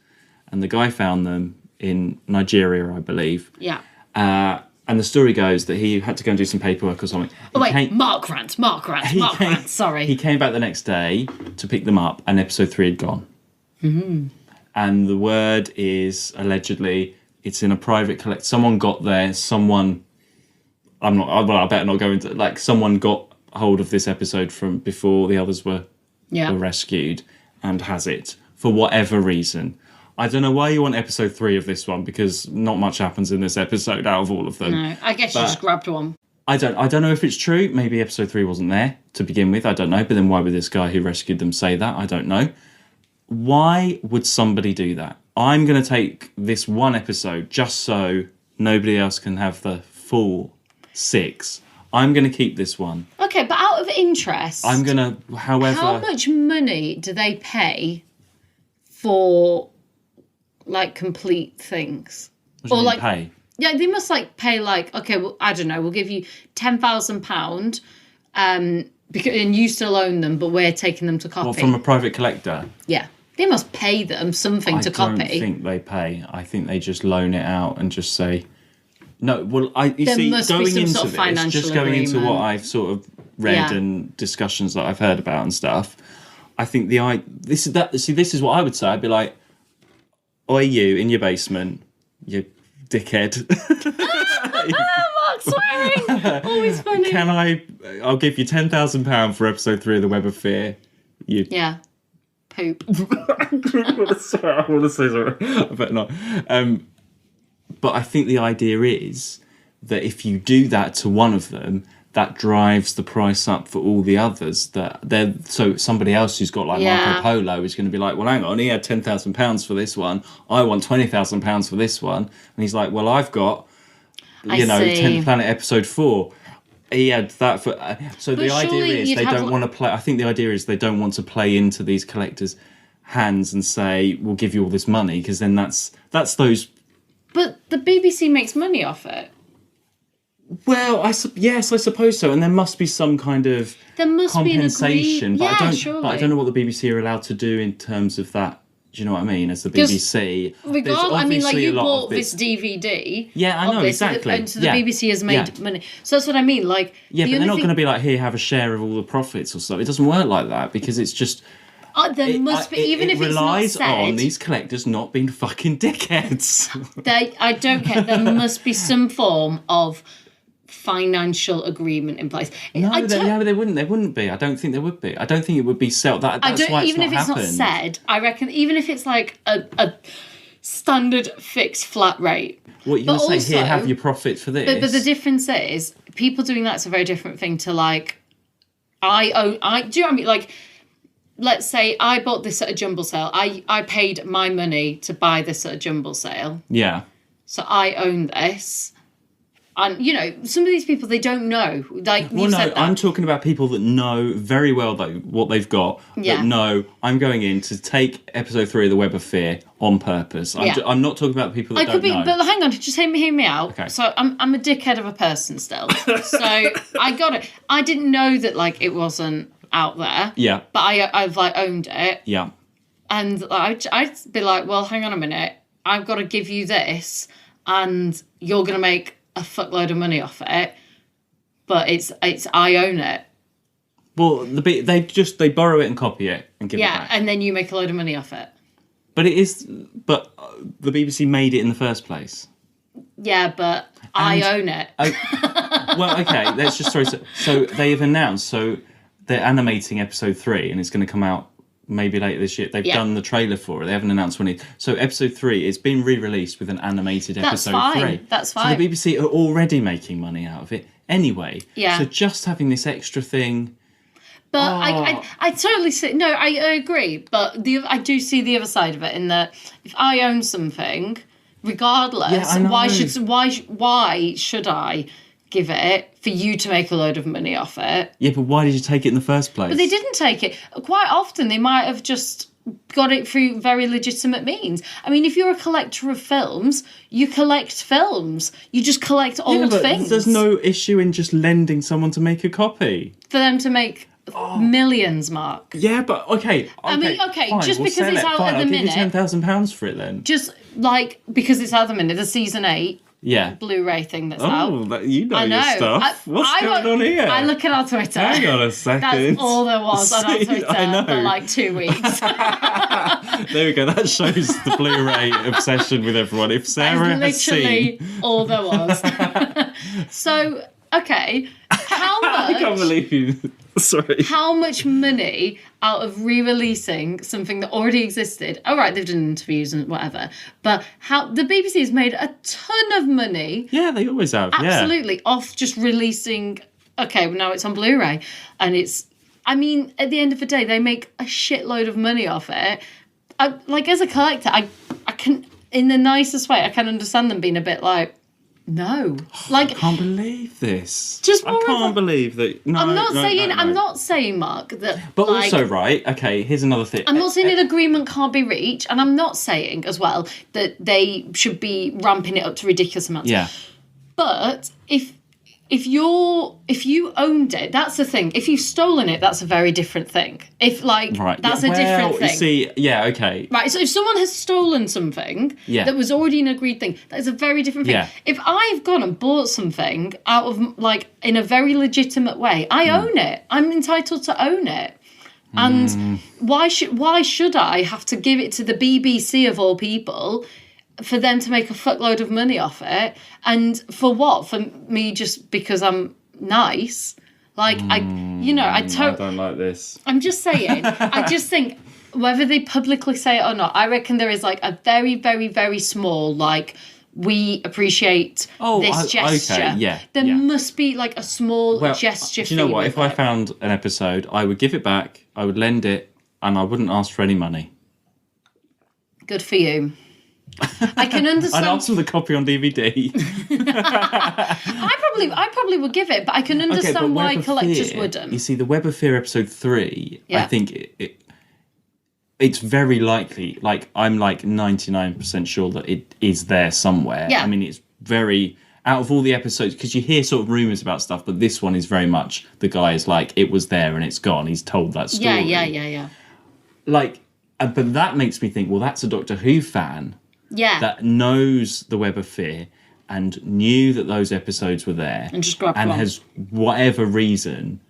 And the guy found them in Nigeria, I believe. Yeah. And the story goes that he had to go and do some paperwork or something. Mark Rant, sorry. He came back the next day to pick them up, and episode 3 had gone. Mm-hmm. And the word is, allegedly, it's in a private collect. Someone got there, I better not go into, someone got hold of this episode from before the others were rescued and has it, for whatever reason. I don't know why you want episode 3 of this one, because not much happens in this episode out of all of them. No, I guess you just grabbed one. I don't know if it's true. Maybe episode 3 wasn't there to begin with. I don't know. But then why would this guy who rescued them say that? I don't know. Why would somebody do that? I'm going to take this one episode just so nobody else can have the full 6. I'm going to keep this one. Okay, but out of interest, I'm going to, however... How much money do they pay for... complete things? What do you pay? Yeah, they must pay okay, well, I don't know, we'll give you £10,000 and you still own them, but we're taking them to copy. Well, from a private collector? Yeah. They must pay them something to copy. I don't think they pay. I think they just loan it out and just say... No, well, going into this, just going into what I've sort of read and discussions that I've heard about and stuff, I think this is what I would say. I'd be like, oi, you in your basement, you dickhead. Mark swearing, always funny. I'll give you £10,000 for episode 3 of The Web of Fear. Poop. I want to say something. I better not. But I think the idea is that if you do that to one of them, that drives the price up for all the others. So somebody else who's got like Marco Polo is going to be like, well, hang on, he had £10,000 for this one. I want £20,000 for this one. And he's like, well, I've got, 10th Planet episode 4. He had that for. So the idea is they don't want to play. I think the idea is they don't want to play into these collectors' hands and say, we'll give you all this money, because then that's those. But the BBC makes money off it. Well, yes, I suppose so, and there must be some kind of compensation. But I don't know what the BBC are allowed to do in terms of that. Do you know what I mean? As the BBC, you bought this DVD. Yeah, I know exactly. And so the BBC has made money. So that's what I mean. Like, but they're not going to be like, here, have a share of all the profits or something. It doesn't work like that, because it's just. There must be, even if it's not relies said, on these collectors not being fucking dickheads. I don't care. There must be some form of financial agreement in place. But they wouldn't. There wouldn't be. I don't think there would be. I don't think it would be set. That's why even if it's happened. not said, I reckon even if it's like a standard fixed flat rate. What you're going to say? Here, have your profit for this. But the difference is, people doing that's a very different thing to like. Do you know what I mean? Like, let's say I bought this at a jumble sale. I paid my money to buy this at a jumble sale. Yeah. So I own this. And, some of these people, they don't know. Like, said that. I'm talking about people that know very well what they've got. Yeah. That know I'm going in to take episode 3 of The Web of Fear on purpose. I'm not talking about people that don't know. But hang on, just hear me out. Okay. So I'm a dickhead of a person still. So I got it. I didn't know that, like, it wasn't out there. Yeah. But I've like, owned it. Yeah. And I'd be like, well, hang on a minute. I've got to give you this, and you're going to make a fuckload of money off it, but it's I own it. Well, they borrow it and copy it and give it back. And then you make a load of money off it. But the BBC made it in the first place. Yeah, but I own it. Well, okay, let's just so they have announced, so they're animating episode 3, and it's going to come out maybe later this year. They've done the trailer for it. They haven't announced when so episode 3 is being re-released with an animated episode 3. That's fine. So the BBC are already making money out of it anyway. Yeah. So just having this extra thing. But I totally see. No, I agree. But I do see the other side of it, in that if I own something, regardless, why should I give it for you to make a load of money off it? Yeah, but why did you take it in the first place? But they didn't take it. Quite often they might have just got it through very legitimate means. I mean, if you're a collector of films, you collect films. You just collect old things. There's no issue in just lending someone to make a copy. For them to make millions, Mark. Yeah, but okay. I mean, fine, just because it's out at the minute. I'll give you £10,000 for it then. Just like because it's out at the minute, the season 8 Yeah. Blu-ray thing that's out. You know your stuff. What's going on here? I look at our Twitter. Hang on a second. That's all there was on our Twitter for like 2 weeks. There we go. That shows the Blu-ray obsession with everyone. If Sarah has seen... all there was. So, okay, how much... I can't believe you... Sorry. How much money out of re-releasing something that already existed? All right, they've done interviews and whatever, but how the BBC has made a ton of money. Yeah, they always have. Absolutely, off just releasing. Okay, well now it's on Blu-ray, and it's. I mean, at the end of the day, they make a shitload of money off it. As a collector, I can, in the nicest way, I can understand them being a bit like. No, I can't believe this. I can't believe that. No, I'm not saying. No. I'm not saying, Mark, that. But also, right? Okay, here's another thing. I'm not saying an agreement can't be reached, and I'm not saying as well that they should be ramping it up to ridiculous amounts. Yeah. But if you owned it, that's the thing. If you've stolen it, that's a very different thing. That's a different thing. See, yeah, okay. Right, so if someone has stolen something that was already an agreed thing, that is a very different thing. Yeah. If I've gone and bought something out of, in a very legitimate way, I own it. I'm entitled to own it. And why should I have to give it to the BBC of all people for them to make a fuckload of money off it? And for what? For me just because I'm nice? I don't like this. I'm just saying. I just think whether they publicly say it or not, I reckon there is a very, very, very small we appreciate this gesture. Okay, yeah. There must be like a small gesture. Do you know what? If I found an episode, I would give it back, I would lend it, and I wouldn't ask for any money. Good for you. I can understand. I'd ask for the copy on DVD. I probably would give it, but I can understand why collectors wouldn't. You see, the Web of Fear episode 3, I think it's very likely, like, I'm like 99% sure that it is there somewhere. Yeah. I mean, it's very, out of all the episodes, because you hear sort of rumours about stuff, but this one is very much, the guy is like, it was there and it's gone. He's told that story. Yeah. Like, but that makes me think, well, that's a Doctor Who fan. Yeah. That knows the Web of Fear and knew that those episodes were there. And just grabbed one. Has, whatever reason,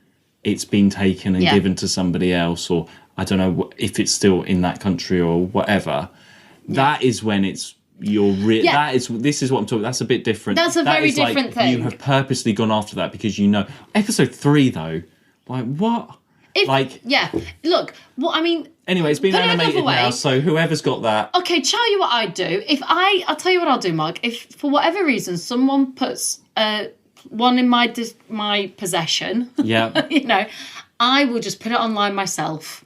it's been taken and given to somebody else, or I don't know if it's still in that country or whatever. Yeah. That is when it's your this is what I'm talking. That's a bit different. That's a very different thing. You have purposely gone after that because you know. Episode 3 though, like what? Look, well, I mean. Anyway, it's been animated now, so whoever's got that. Okay, tell you what I'd do. I'll tell you what I'll do, Mark. If for whatever reason someone puts one in my possession, you know, I will just put it online myself.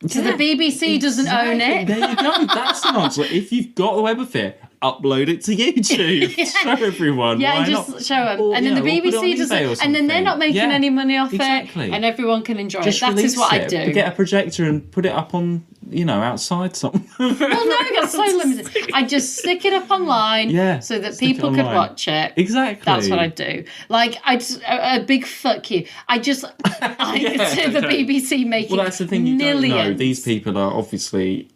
So the BBC doesn't own it. There you go. That's an answer. If you've got the Web of Fear, upload it to YouTube. Show everyone. Yeah, why just not? show them. Or, and then the BBC doesn't. And then they're not making any money off it. And everyone can enjoy it. That is what I do. Get a projector and put it up on, outside somewhere. Well, no, that's so limited. I just stick it up online so that people could watch it. Exactly. That's what I do. Like, a big fuck you. I could see the BBC making that's the thing you millions. Don't know. These people are obviously...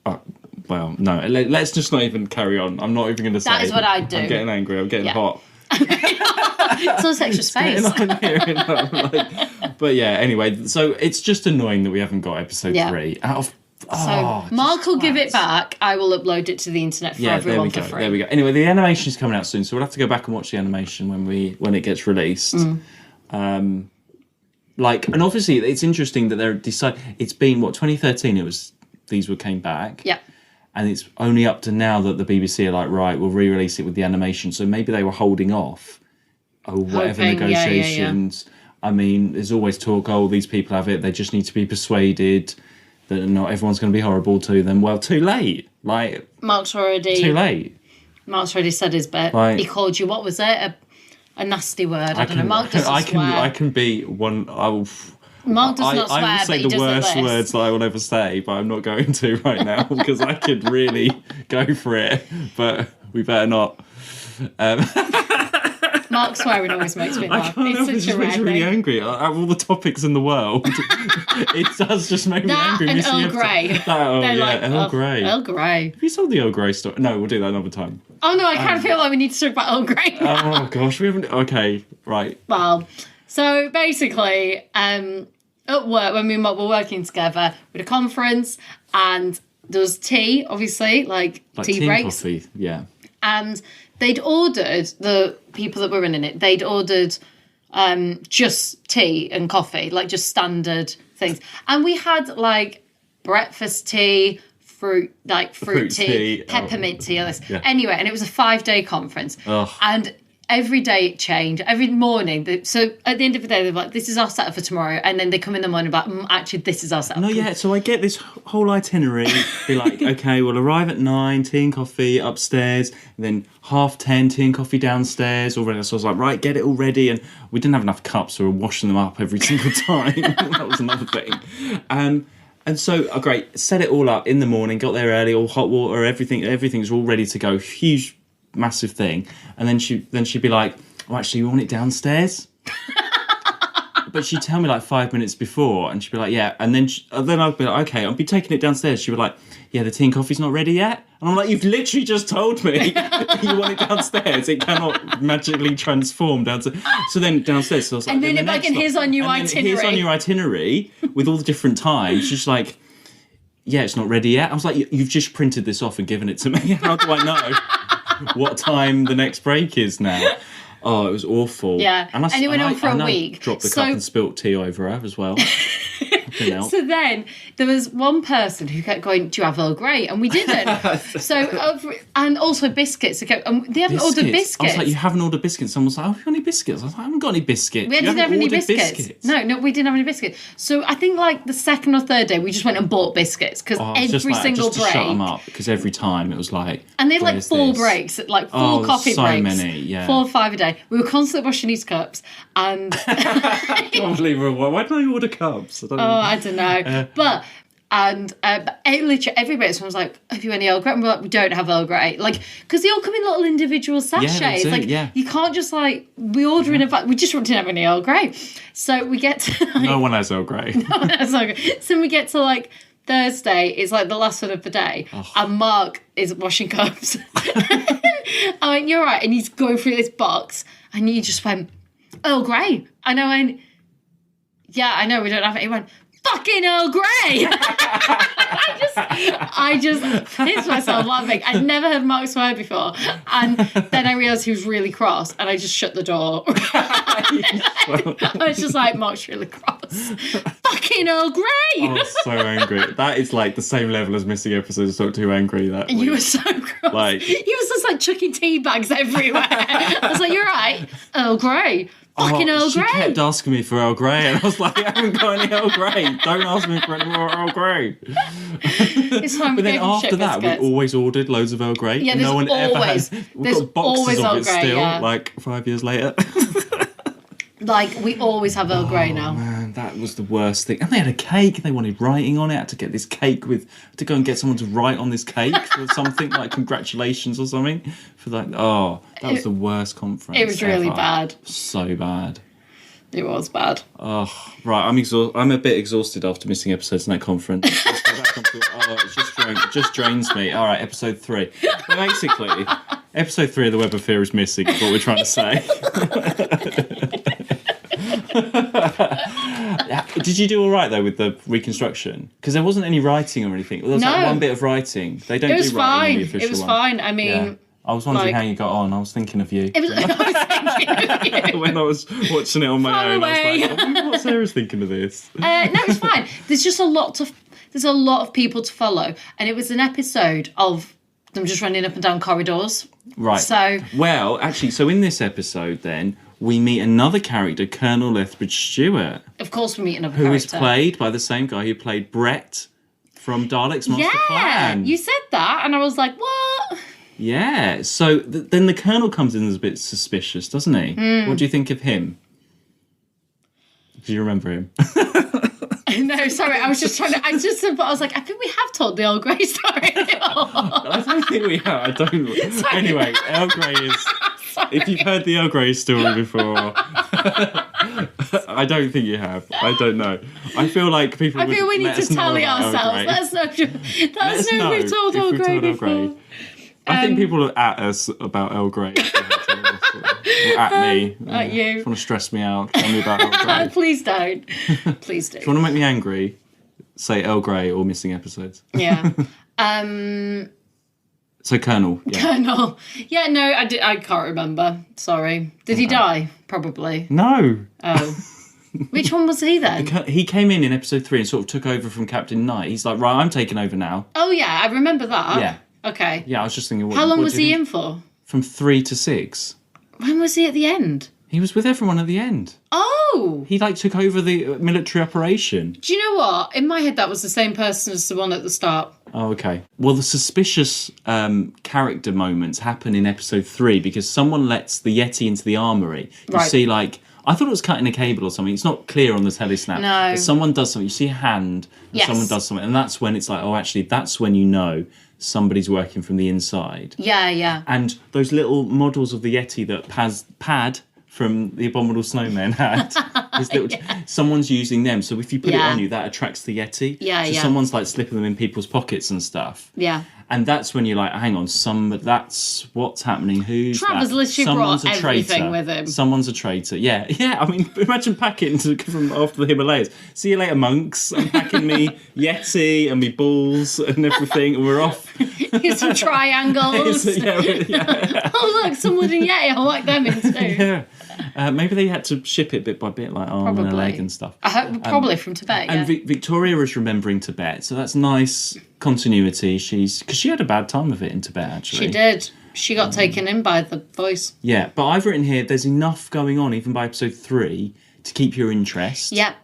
well, no, let's just not even carry on. I'm not even going to say... That is what I do. I'm getting angry. I'm getting hot. It's all extra space. But yeah, anyway, so it's just annoying that we haven't got episode 3. Mark will give it back. I will upload it to the internet for everyone for free. There we go. Anyway, the animation's coming out soon, so we'll have to go back and watch the animation when it gets released. And obviously it's interesting that they're it's been 2013 these came back. Yeah. And it's only up to now that the BBC are like, right, we'll re-release it with the animation. So maybe they were holding off whatever negotiations. I mean, there's always talk, these people have it, they just need to be persuaded that not everyone's going to be horrible to them. Well, too late. Mark's already... Too late. Mark's already said his bit. He called you, what was it? A nasty word. I don't know. Mark doesn't swear. I can be one... Mark does not swear, I would say the worst words that I will ever say, but I'm not going to right now because I could really go for it, but we better not. Mark swearing always makes me laugh. It just makes me really angry. Out of all the topics in the world, it does just make me angry. That and Earl Grey. Earl Grey. Earl Grey. Have you saw the Earl Grey story? No, we'll do that another time. Oh no, I kind of feel like we need to talk about Earl Grey now. Oh gosh, we haven't... Okay, right. Well, so basically... at work, when me and Mark were working together, we had a conference and there was tea, obviously, like tea breaks. Coffee, yeah. And they'd ordered, the people that were running it, they'd ordered just tea and coffee, like just standard things. And we had like breakfast tea, fruit tea, peppermint tea, all this. Yeah. Anyway, and it was a 5-day conference. Ugh. And every day it changed. Every morning. So at the end of the day, they're like, this is our setup for tomorrow. And then they come in the morning and actually, this is our setup. No, yeah. So I get this whole itinerary. Be like, okay, we'll arrive at 9, tea and coffee upstairs. And then 10:30, tea and coffee downstairs. Already. So I was like, right, get it all ready. And we didn't have enough cups, so we were washing them up every single time. That was another thing. And so, great, set it all up in the morning, got there early, all hot water, everything's all ready to go. Huge, massive thing. And then she'd be like, actually, you want it downstairs? But she'd tell me like 5 minutes before, and she'd be like, yeah. And then I'd be like, okay, I'll be taking it downstairs. She'd be like, yeah, the tea and coffee's not ready yet. And I'm like, you've literally just told me you want it downstairs. It cannot magically transform downstairs. So then downstairs, so I was like, and then here's our new itinerary. Here's our new itinerary with all the different times. She's like, yeah, it's not ready yet. I was like, you've just printed this off and given it to me. How do I know what time the next break is now? Oh, it was awful. Yeah, and it went on for a week. Dropped the cup and spilt tea over her as well. Flipping out. So then there was one person who kept going, "Do you have Earl Grey?" And we didn't. And also biscuits. And they hadn't ordered biscuits. I was like, "You haven't ordered biscuits." Someone was like, "Oh, have you got any biscuits?" I was like, "I haven't got any biscuits." We didn't have any biscuits. No, we didn't have any biscuits. So I think like the second or third day, we just went and bought biscuits because every single break. Shut them up, because every time it was like. And they had like 4 breaks, like 4 coffee so breaks. Many, yeah. 4 or 5 a day. We were constantly washing these cups, and Unbelievable. Why did I order cups? I don't know. But literally every bit, someone was like, "Have you any Earl Grey?" And we're like, "We don't have Earl Grey." Like, because they all come in little individual sachets. You can't just like, we order in a fact, we just didn't have any Earl Grey. So we get to like, no one has Earl Grey. No one has Earl Grey. So we get to like Thursday, it's like the last one of the day, and Mark is washing cups. I went, "You're right," and he's going through this box, and he just went, "Earl Grey," and I went, "Yeah, I know we don't have it." He went, "Fucking Earl Grey!" I just pissed myself laughing. I'd never heard Mark swear before, and then I realised he was really cross, and I just shut the door. I was just like, "Mark's really cross. Fucking Earl Grey!" I was so angry. That is like the same level as missing episodes. Talk too angry that And week. you were so cross. Like, he was just like chucking tea bags everywhere. I was like, "You're right, Earl Grey." Fucking Earl Grey. She kept asking me for Earl Grey, and I was like, "I haven't got any Earl Grey. Don't ask me for any more Earl Grey." It's fine. But then after that, we always ordered loads of Earl Grey. Yeah, no one ever has. We've got boxes of it still, like 5 years later. Like, we always have Earl Grey now. Man, that was the worst thing. And they had a cake. They wanted writing on it. I had to get this cake to go and get someone to write on this cake or something, like congratulations or something. For like, that was the worst conference. It was really ever. bad. So bad. It was bad. Oh, right. I'm a bit exhausted after missing episodes in that conference. Let's go back onto it just drains me. All right, episode 3. Well, basically, episode 3 of The Web of Fear is missing, is what we're trying to say. Did you do all right though with the reconstruction? Because there wasn't any writing or anything. There was like one bit of writing. They don't do writing on the official one. It was fine. I mean, yeah. I was wondering how you got on. I was thinking of you. I was thinking of you. When I was watching it on my own, away. I was like, I wonder what Sarah's thinking of this. No, it's fine. There's just a lot of people to follow, and it was an episode of them just running up and down corridors. Right. So, well, actually, so in this episode, then we meet another character, Colonel Lethbridge Stewart, of course, we meet another who character. is played by the same guy who played Brett from Dalek's Monster Clan. You said that, and I was like, "What?" Yeah. So then the Colonel comes in as a bit suspicious, doesn't he? What do you think of him? Do you remember him? No, sorry, I was just trying to. I was like, I think we have told the Earl Grey story. I don't think we have. I don't. Sorry. Anyway, Earl Grey is. If you've heard the Earl Grey story before, I don't think you have. I don't know. I feel like people. I feel we need to tally ourselves. Let us know if we've told Earl Grey before. I think people are at us about Earl Grey. Or at me. At you. If you want to stress me out, tell me about Earl Grey. Please don't. Please do. If you want to make me angry, say Earl Grey or missing episodes. Yeah. So Colonel. Yeah. Colonel. Yeah, no, I can't remember. Sorry. Did he die? Probably. No. Oh. Which one was he then? He came in episode 3 and sort of took over from Captain Knight. He's like, right, I'm taking over now. Oh, yeah, I remember that. Yeah. Okay. Yeah, I was just thinking... How long was he in for? From 3 to 6. When was he at the end? He was with everyone at the end. Oh! He, took over the military operation. Do you know what? In my head, that was the same person as the one at the start. Oh, okay. Well, the suspicious character moments happen in episode 3 because someone lets the Yeti into the armoury. You see, I thought it was cutting a cable or something. It's not clear on the telesnap. No. But someone does something. You see a hand, and someone does something. And that's when it's like, oh, actually, that's when you know somebody's working from the inside. Yeah, yeah. And those little models of the Yeti that Pad from the Abominable Snowman had, someone's using them. So if you put it on you, that attracts the Yeti. Yeah, so someone's slipping them in people's pockets and stuff. Yeah. And that's when you're like, hang on, that's what's happening. Who's Travers that? literally brought everything with him. Someone's a traitor. Yeah. I mean, imagine packing from after the Himalayas. See you later, monks. I'm packing me Yeti and me balls and everything, and we're off. Here's some triangles. yeah. Oh look, some wooden Yeti. I'll whack them in too. Yeah. Maybe they had to ship it bit by bit, like arm and a leg and stuff. I hope, probably from Tibet. And Victoria is remembering Tibet, so that's nice continuity. Because she had a bad time of it in Tibet, actually. She did. She got taken in by the voice. Yeah, but I've written here, there's enough going on, even by episode 3, to keep your interest. Yeah.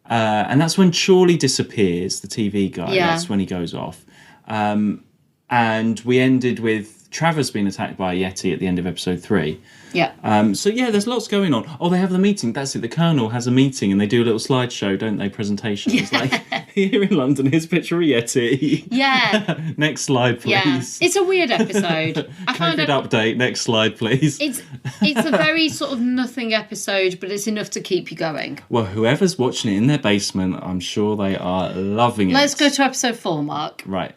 And that's when Chorley disappears, the TV guy. Yeah. That's when he goes off. And we ended with Travers being attacked by a Yeti at the end of episode 3. Yeah. So yeah, there's lots going on. Oh, they have the meeting. That's it. The Colonel has a meeting and they do a little slideshow, don't they? Presentation. It's like, here in London, here's a picture of Yeti. Yeah. Next slide, please. Yeah. It's a weird episode. I find COVID update. Next slide, please. It's a very sort of nothing episode, but it's enough to keep you going. Well, whoever's watching it in their basement, I'm sure they are loving it. Let's go to episode 4, Mark. Right.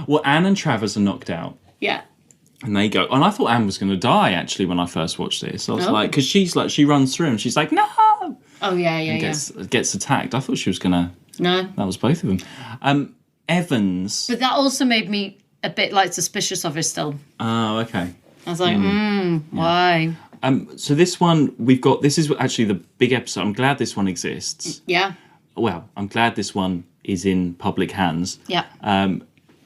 Well, Anne and Travers are knocked out. Yeah. And they go, and I thought Anne was going to die, actually, when I first watched this. I was like, because she runs through and she's like, no! Oh, yeah. Gets attacked. I thought she was going to... No. That was both of them. Evans... But that also made me a bit, like, suspicious of her still. Oh, okay. I was like, why? So this one, this is actually the big episode. I'm glad this one exists. Yeah. Well, I'm glad this one is in public hands. Yeah.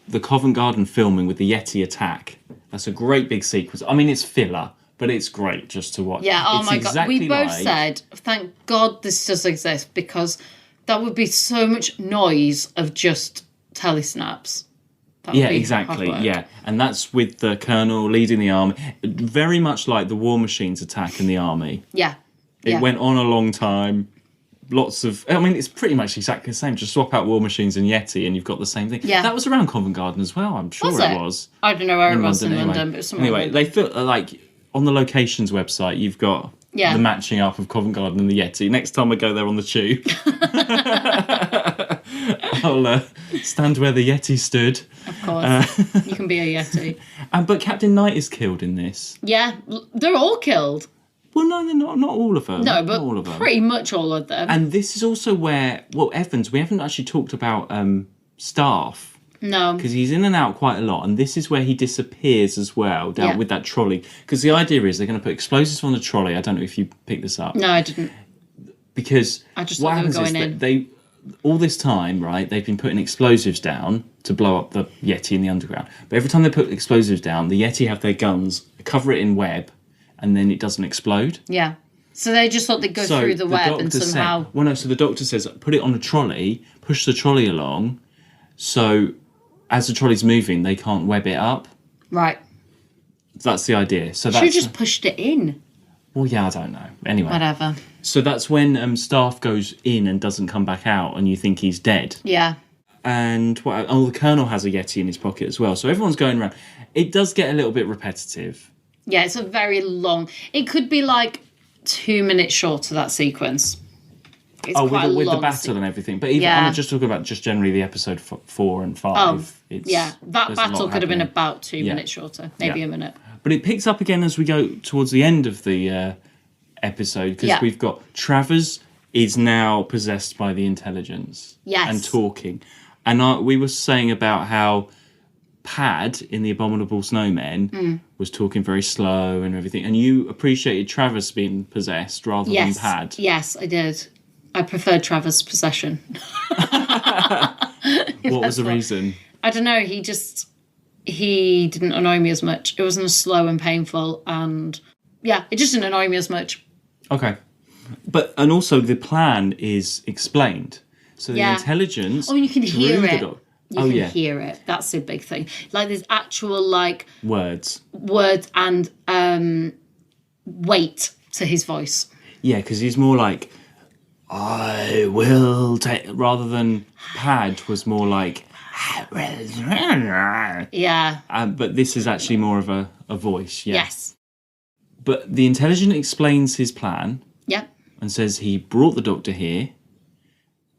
The Covent Garden filming with the Yeti attack. That's a great big sequence. I mean, it's filler, but it's great just to watch. Yeah, oh it's my God. exactly We both like... said, thank God this does exist, because that would be so much noise of just telesnaps. Yeah, exactly. Yeah, and that's with the Colonel leading the army. Very much like the War Machines attack in the army. Yeah. It went on a long time. Lots of... I mean, it's pretty much exactly the same. Just swap out War Machines and Yeti and you've got the same thing. Yeah. That was around Covent Garden as well, I'm sure it was. I don't know where it was in anyway. London, but it was somewhere. Anyway, they feel like on the locations website, you've got the matching up of Covent Garden and the Yeti. Next time I go there on the tube, I'll stand where the Yeti stood. Of course. You can be a Yeti. But Captain Knight is killed in this. Yeah, they're all killed. Well, no, they're not all of them. No, but not all of them. pretty much all of them. And this is also where, Evans, we haven't actually talked about staff. No. Because he's in and out quite a lot, and this is where he disappears as well, down with that trolley. Because the idea is they're going to put explosives on the trolley. I don't know if you picked this up. No, I didn't. Because I just what thought they were happens going is in. they all this time, right, they've been putting explosives down to blow up the Yeti in the underground. But every time they put explosives down, the Yeti have their guns, cover it in web, and then it doesn't explode. Yeah. So they just thought they'd go through the web and somehow... so the doctor says, put it on a trolley, push the trolley along, so as the trolley's moving, they can't web it up. Right. That's the idea. So Should have just pushed it in. Well, yeah, I don't know. Anyway. Whatever. So that's when Staff goes in and doesn't come back out, and you think he's dead. Yeah. And the Colonel has a Yeti in his pocket as well. So everyone's going around. It does get a little bit repetitive. Yeah, it's a very long... It could be like 2 minutes short of that sequence. It's quite with a long the battle and everything. But even I'm just talking about just generally the episode 4 and 5. Oh, that battle could have been about 2 minutes shorter. Maybe a minute. But it picks up again as we go towards the end of the episode, because we've got Travers is now possessed by the intelligence. Yes. And talking. And we were saying about how Pad in The Abominable Snowmen was talking very slow and everything. And you appreciated Travers being possessed rather than Pad. Yes, I did. I preferred Travers' possession. What was the reason? I don't know. He didn't annoy me as much. It wasn't as slow and painful, and it just didn't annoy me as much. Okay. And also the plan is explained. So the intelligence... Oh, you can hear it. You can hear it. That's the big thing. Like, there's actual, like... Words and weight to his voice. Yeah, because he's more like, I will take... Rather than Pad was more like... Yeah. But this is actually more of a voice, Yes. But the intelligence explains his plan. Yep. And says he brought the doctor here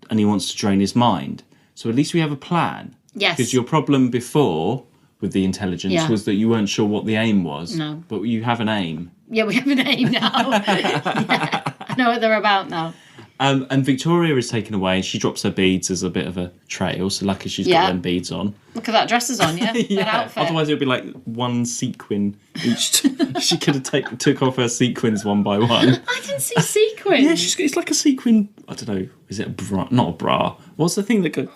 and he wants to drain his mind. So at least we have a plan. Yes. Because your problem before with the intelligence was that you weren't sure what the aim was. No. But you have an aim. Yeah, we have a name now. Yeah, I know what they're about now. And Victoria is taken away. She drops her beads as a bit of a trail. So lucky she's got them beads on. Look at that dresses on, yeah. That outfit. Otherwise it would be like one sequin each. She could have took off her sequins one by one. I didn't see sequins. Yeah, it's like a sequin. I don't know. Is it a bra? Not a bra. What's the thing that goes?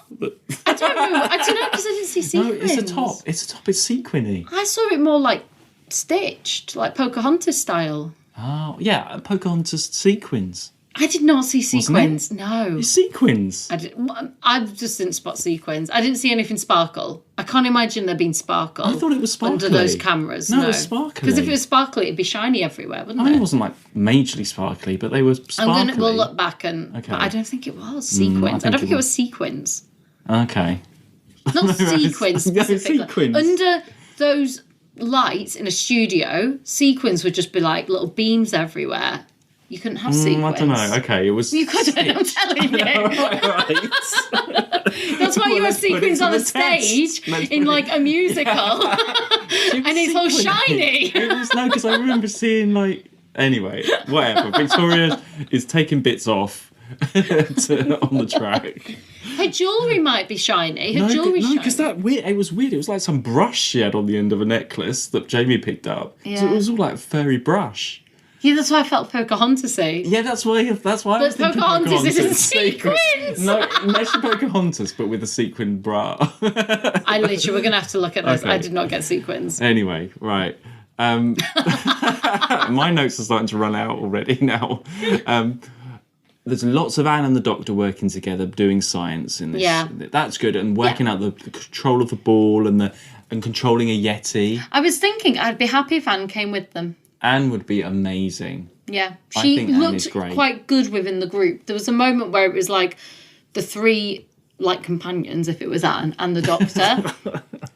I don't know because I didn't see sequins. No, it's a top. It's a top. It's sequiny. I saw it more like stitched, like Pocahontas style. Oh yeah, Pocahontas sequins. I did not see sequins. No. It's sequins. I just didn't spot sequins. I didn't see anything sparkle. I can't imagine there being sparkle. I thought it was sparkly. Under those cameras. No, it was sparkly. Because if it was sparkly, it'd be shiny everywhere, wouldn't I mean, it? it wasn't like majorly sparkly, but they were sparkly. We'll look back and... Okay. But I don't think it was sequins. I don't think it was sequins. Okay. Not sequins specifically. Sequins. Under those lights in a studio, sequins would just be like little beams everywhere. You couldn't have sequins. I don't know. Okay, it was. You couldn't. I'm telling you. Right. That's why you have sequins on the stage in like a musical, and it's all shiny. No, because I remember seeing like. Anyway, whatever. Victoria is taking bits off on the track. Her jewellery might be shiny. Her jewellery shiny. No, because it was weird. It was like some brush she had on the end of a necklace that Jamie picked up. Yeah. So it was all like furry brush. Yeah, that's why I felt Pocahontas-y. Yeah, that's why I was thinking Pocahontas isn't sequins. No, imagine Pocahontas, but with a sequin bra. I literally, we're going to have to look at this. Okay. I did not get sequins. Anyway, right. My notes are starting to run out already now. There's lots of Anne and the Doctor working together, doing science in this. Yeah. That's good, and working out the control of the ball and controlling a Yeti. I was thinking I'd be happy if Anne came with them. Anne would be amazing. Yeah, I she think Anne looked is great. quite good within the group. There was a moment where it was like the three like companions, if it was Anne and the Doctor,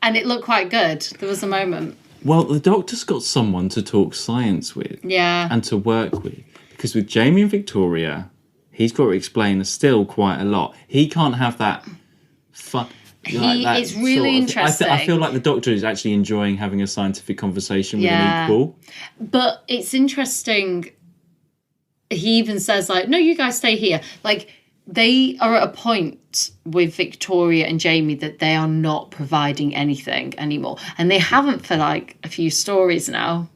and it looked quite good. There was a moment. Well, the Doctor's got someone to talk science with. Yeah. And to work with. Because with Jamie and Victoria, he's got to explain still quite a lot. He can't have that fun... It's really interesting. I feel like the Doctor is actually enjoying having a scientific conversation with an equal. But it's interesting. He even says, like, no, you guys stay here. Like, they are at a point with Victoria and Jamie that they are not providing anything anymore. And they haven't for, like, a few stories now.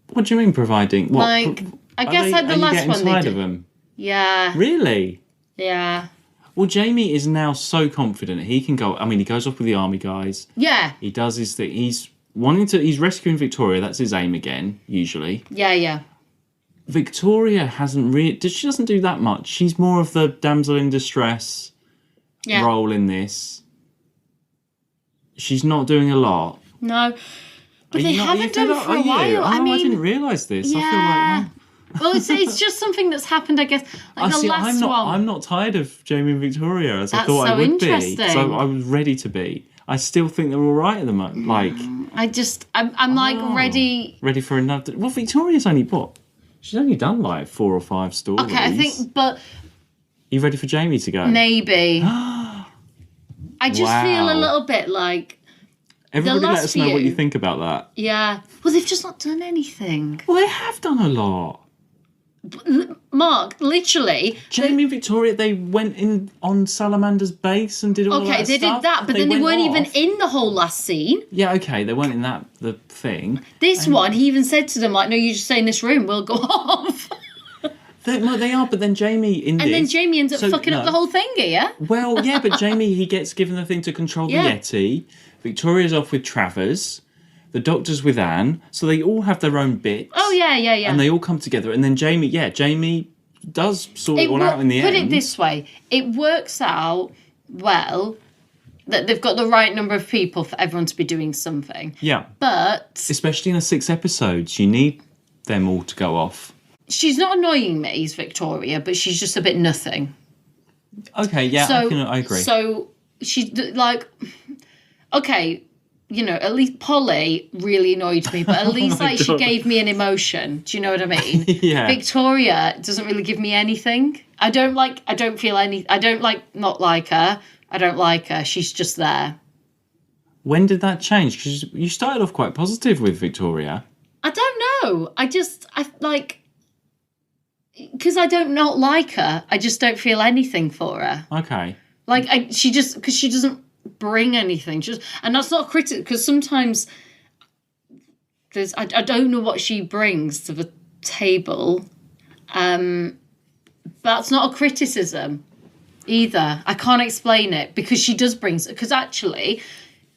What do you mean providing? What, like, I guess like the last one they did. Of them? Yeah. Really? Yeah. Well, Jamie is now so confident he can go. I mean, he goes off with the army guys. Yeah. He does his thing. He's rescuing Victoria. That's his aim again, usually. Yeah. Victoria she doesn't do that much. She's more of the damsel in distress role in this. She's not doing a lot. No. But they haven't done it for a while. I didn't realise this. Yeah. I feel like... Well, it's just something that's happened, I guess. Like last one. I'm not tired of Jamie and Victoria as That's I thought so I would interesting. be. So I was ready to be. I still think they're all right at the moment. Like, I'm like ready. Ready for another. Well, Victoria's only what? She's only done like 4 or 5 stories. Okay, I think, but. You ready for Jamie to go? Maybe. I just feel a little bit like. Everybody let us know what you think about that. Yeah. Well, they've just not done anything. Well, they have done a lot. Mark, literally. Jamie and Victoria, they went in on Salamander's base and did all that stuff. Okay, they did that, but then they weren't even in the whole last scene. Yeah, okay, they weren't in the thing. This one, he even said to them, like, no, you just stay in this room, we'll go off. They are, but then Jamie then Jamie ends up fucking up the whole thing here. Well, yeah, but Jamie, he gets given the thing to control the Yeti. Victoria's off with Travers. The Doctor's with Anne, so they all have their own bits. Oh, yeah. And they all come together. And then Jamie does sort it all out in the end. Put it this way, it works out well that they've got the right number of people for everyone to be doing something. Yeah. But... especially in 6 episodes, you need them all to go off. She's not annoying me, is Victoria, but she's just a bit nothing. Okay, yeah, I agree. So, she's like... Okay... You know, at least Polly really annoyed me, but at least she gave me an emotion. Do you know what I mean? Yeah. Victoria doesn't really give me anything. I don't not like her. I don't like her. She's just there. When did that change? Because you started off quite positive with Victoria. I don't know. Because I don't not like her. I just don't feel anything for her. Okay. Because she doesn't bring anything. And that's not a critic, because sometimes I don't know what she brings to the table. That's not a criticism either. I can't explain it, because she does bring... Because actually,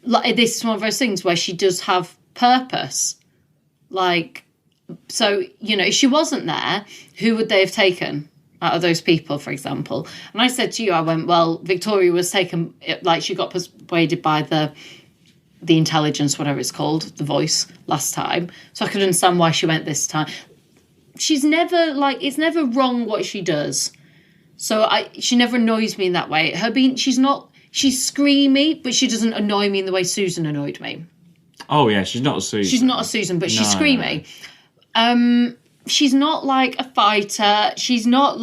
this is one of those things where she does have purpose. So, if she wasn't there, who would they have taken out of those people, for example? And I said to you, I went, well, Victoria was taken... she got persuaded by the intelligence, whatever it's called, the voice, last time. So I could understand why she went this time. She's never, it's never wrong what she does. So she never annoys me in that way. She's screamy, but she doesn't annoy me in the way Susan annoyed me. Oh, yeah, she's not a Susan. She's not a Susan, but she's screamy. No. She's not a fighter. She's not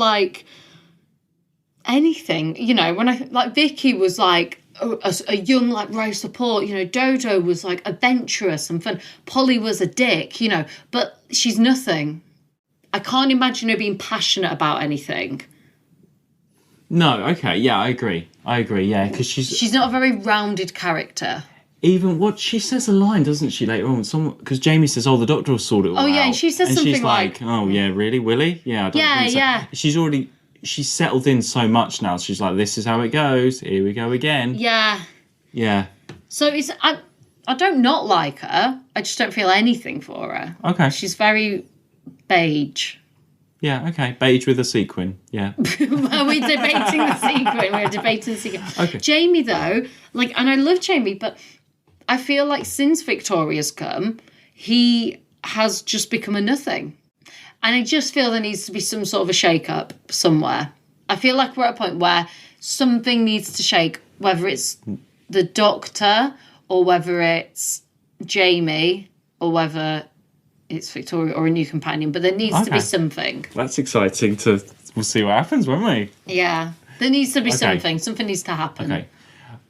anything. When Vicky was a young raw support, Dodo was adventurous and fun. Polly was a dick, but she's nothing. I can't imagine her being passionate about anything. No, okay, yeah, I agree, yeah, because she's not a very rounded character. Even what she says a line, doesn't she, later on? Because Jamie says, "Oh, the doctor will sort it all out." Oh yeah, and she says and something she's like, "Oh yeah, really, Willie? Yeah, I don't think so." Yeah. She's settled in so much now. She's like, "This is how it goes. Here we go again." Yeah. Yeah. So I don't not like her. I just don't feel anything for her. Okay. She's very beige. Yeah, okay. Beige with a sequin. Yeah. Well, we're debating the sequin. Okay. Jamie, though, and I love Jamie, but I feel like since Victoria's come, he has just become a nothing. And I just feel there needs to be some sort of a shake-up somewhere. I feel like we're at a point where something needs to shake, whether it's the doctor or whether it's Jamie or whether it's Victoria or a new companion, but there needs to be something. That's exciting. We'll see what happens, won't we? Yeah. There needs to be something. Something needs to happen. Okay.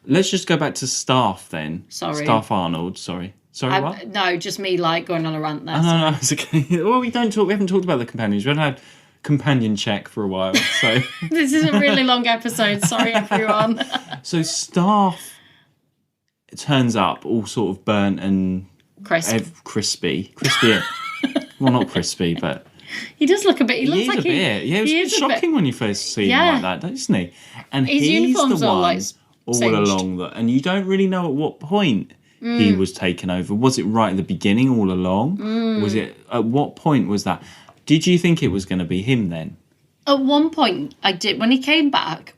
Let's just go back to Staff then. Sorry. Staff Arnold, sorry. Sorry, what? No, just me going on a rant there. No, it's okay. Well, we haven't talked about the companions. We haven't had companion check for a while, so... This is a really long episode. Sorry, everyone. So Staff turns up all sort of burnt and... Crispy. Well, not crispy, but... He does look a bit... He looks like a bit. Yeah, it was shocking when you first see him like that, doesn't he? And his he's uniforms the are one all singed. along that... And you don't really know at what point he was taken over. Was it right at the beginning all along? Was it... At what point was that? Did you think it was going to be him then? At one point, I did. When he came back,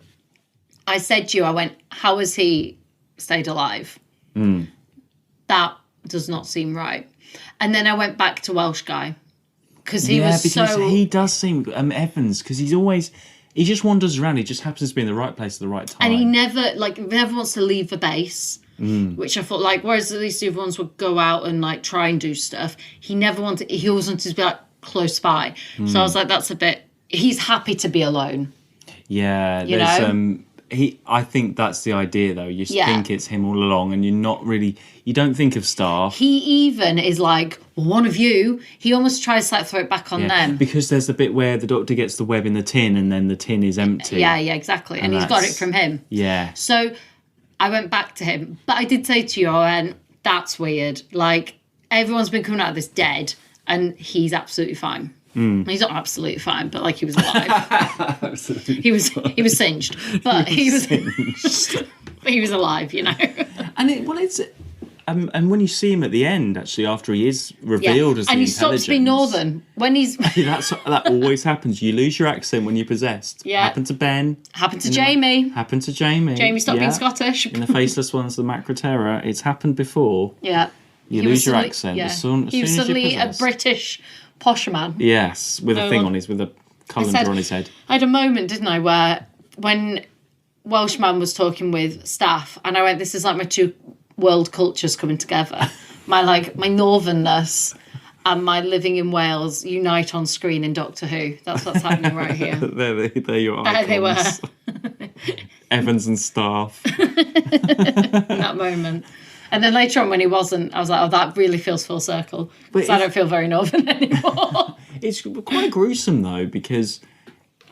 I said to you, I went, how has he stayed alive? That does not seem right. And then I went back to Welsh guy. Because he he does seem... Evans, because he just wanders around. He just happens to be in the right place at the right time. And he never wants to leave the base. Which I thought, whereas at least the other ones would go out and try and do stuff, he always wanted to be close by. So I was like, that's a bit... He's happy to be alone. Yeah, I think that's the idea, though. You think it's him all along, and you don't think of Staff. He even is one of you. He almost tries to throw it back on them. Because there's the bit where the doctor gets the web in the tin, and then the tin is empty. Yeah, exactly. And he's got it from him. Yeah. So I went back to him. But I did say to you, that's weird. Everyone's been coming out of this dead, and he's absolutely fine. He's not absolutely fine, but he was alive. He was singed, but he was alive, And and when you see him at the end, actually, after he is revealed as the and he intelligence, stops being northern when he's. that always happens. You lose your accent when you're possessed. Yeah, happened to Ben. Happened to Jamie. Happened to Jamie. Jamie stopped being Scottish. In the Faceless Ones, the Macra Terror, it's happened before. Yeah, you lose your accent. Yeah. As soon he was as suddenly you're a British posh man. Yes, with a thing on with a colander on his head. I had a moment, didn't I, where when Welshman was talking with Staff, and I went, "This is my two world cultures coming together. my northernness and my living in Wales unite on screen in Doctor Who. That's what's happening right here." They're your icons. They were. Evans and staff. in that moment. And then later on when he wasn't, I was like, oh, that really feels full circle. Because I don't feel very Northern anymore. It's quite gruesome, though, because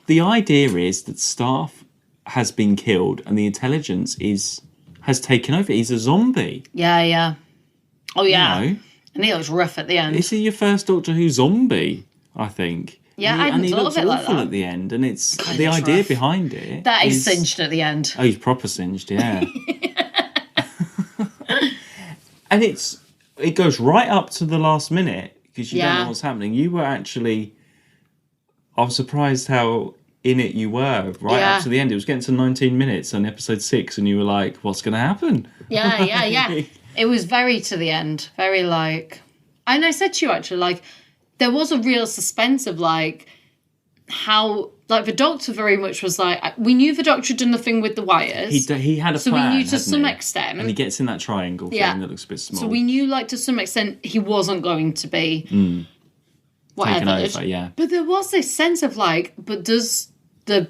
the idea is that staff has been killed and the intelligence has taken over. He's a zombie. Yeah. Oh, yeah. You know? And he looks rough at the end. This is your first Doctor Who zombie, I think. Yeah, I hadn't thought of it like that. And he looks awful at the end, and it's the idea rough. Behind it. That is singed at the end. Oh, he's proper singed, yeah. And it goes right up to the last minute because you don't know what's happening. You were actually, I was surprised how in it you were right up to the end. It was getting to 19 minutes on episode 6, and you were like, "What's going to happen?" Yeah. It was very to the end, very like, and I said to you actually, like, there was a real suspense of like how, like, the Doctor very much was like, we knew the Doctor had done the thing with the wires. He had a plan, so we knew to some he? extent, and he gets in that triangle thing that looks a bit small. So we knew, like, to some extent, he wasn't going to be whatever. Taken over, yeah. But there was this sense of like, but does the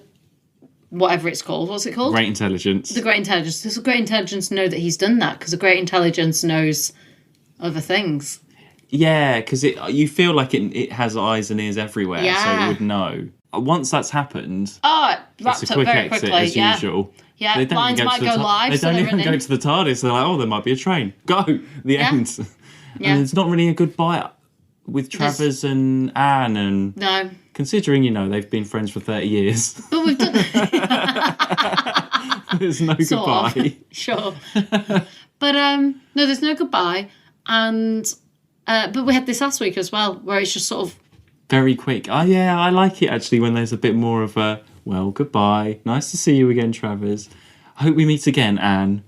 whatever it's called, what's it called? Great Intelligence. The Great Intelligence. Does the Great Intelligence know that he's done that? Because the Great Intelligence knows other things. Yeah, because you feel like it has eyes and ears everywhere, so it would know. Once that's happened, it wrapped it's a up quick very exit quickly. as usual. Yeah, They don't lines even might go live. They so don't they're even go running. to the TARDIS. They're like, oh, there might be a train. Go, the end. Yeah. And it's not really a good bite with Travers and Anne. And No. considering, they've been friends for 30 years, But we've done... there's no Sort of. goodbye. Sure. But, no, there's no goodbye. And, but we had this last week as well, where it's just sort of... Very quick. Oh, yeah, I like it, actually, when there's a bit more of a, well, goodbye. Nice to see you again, Travers. I hope we meet again, Anne.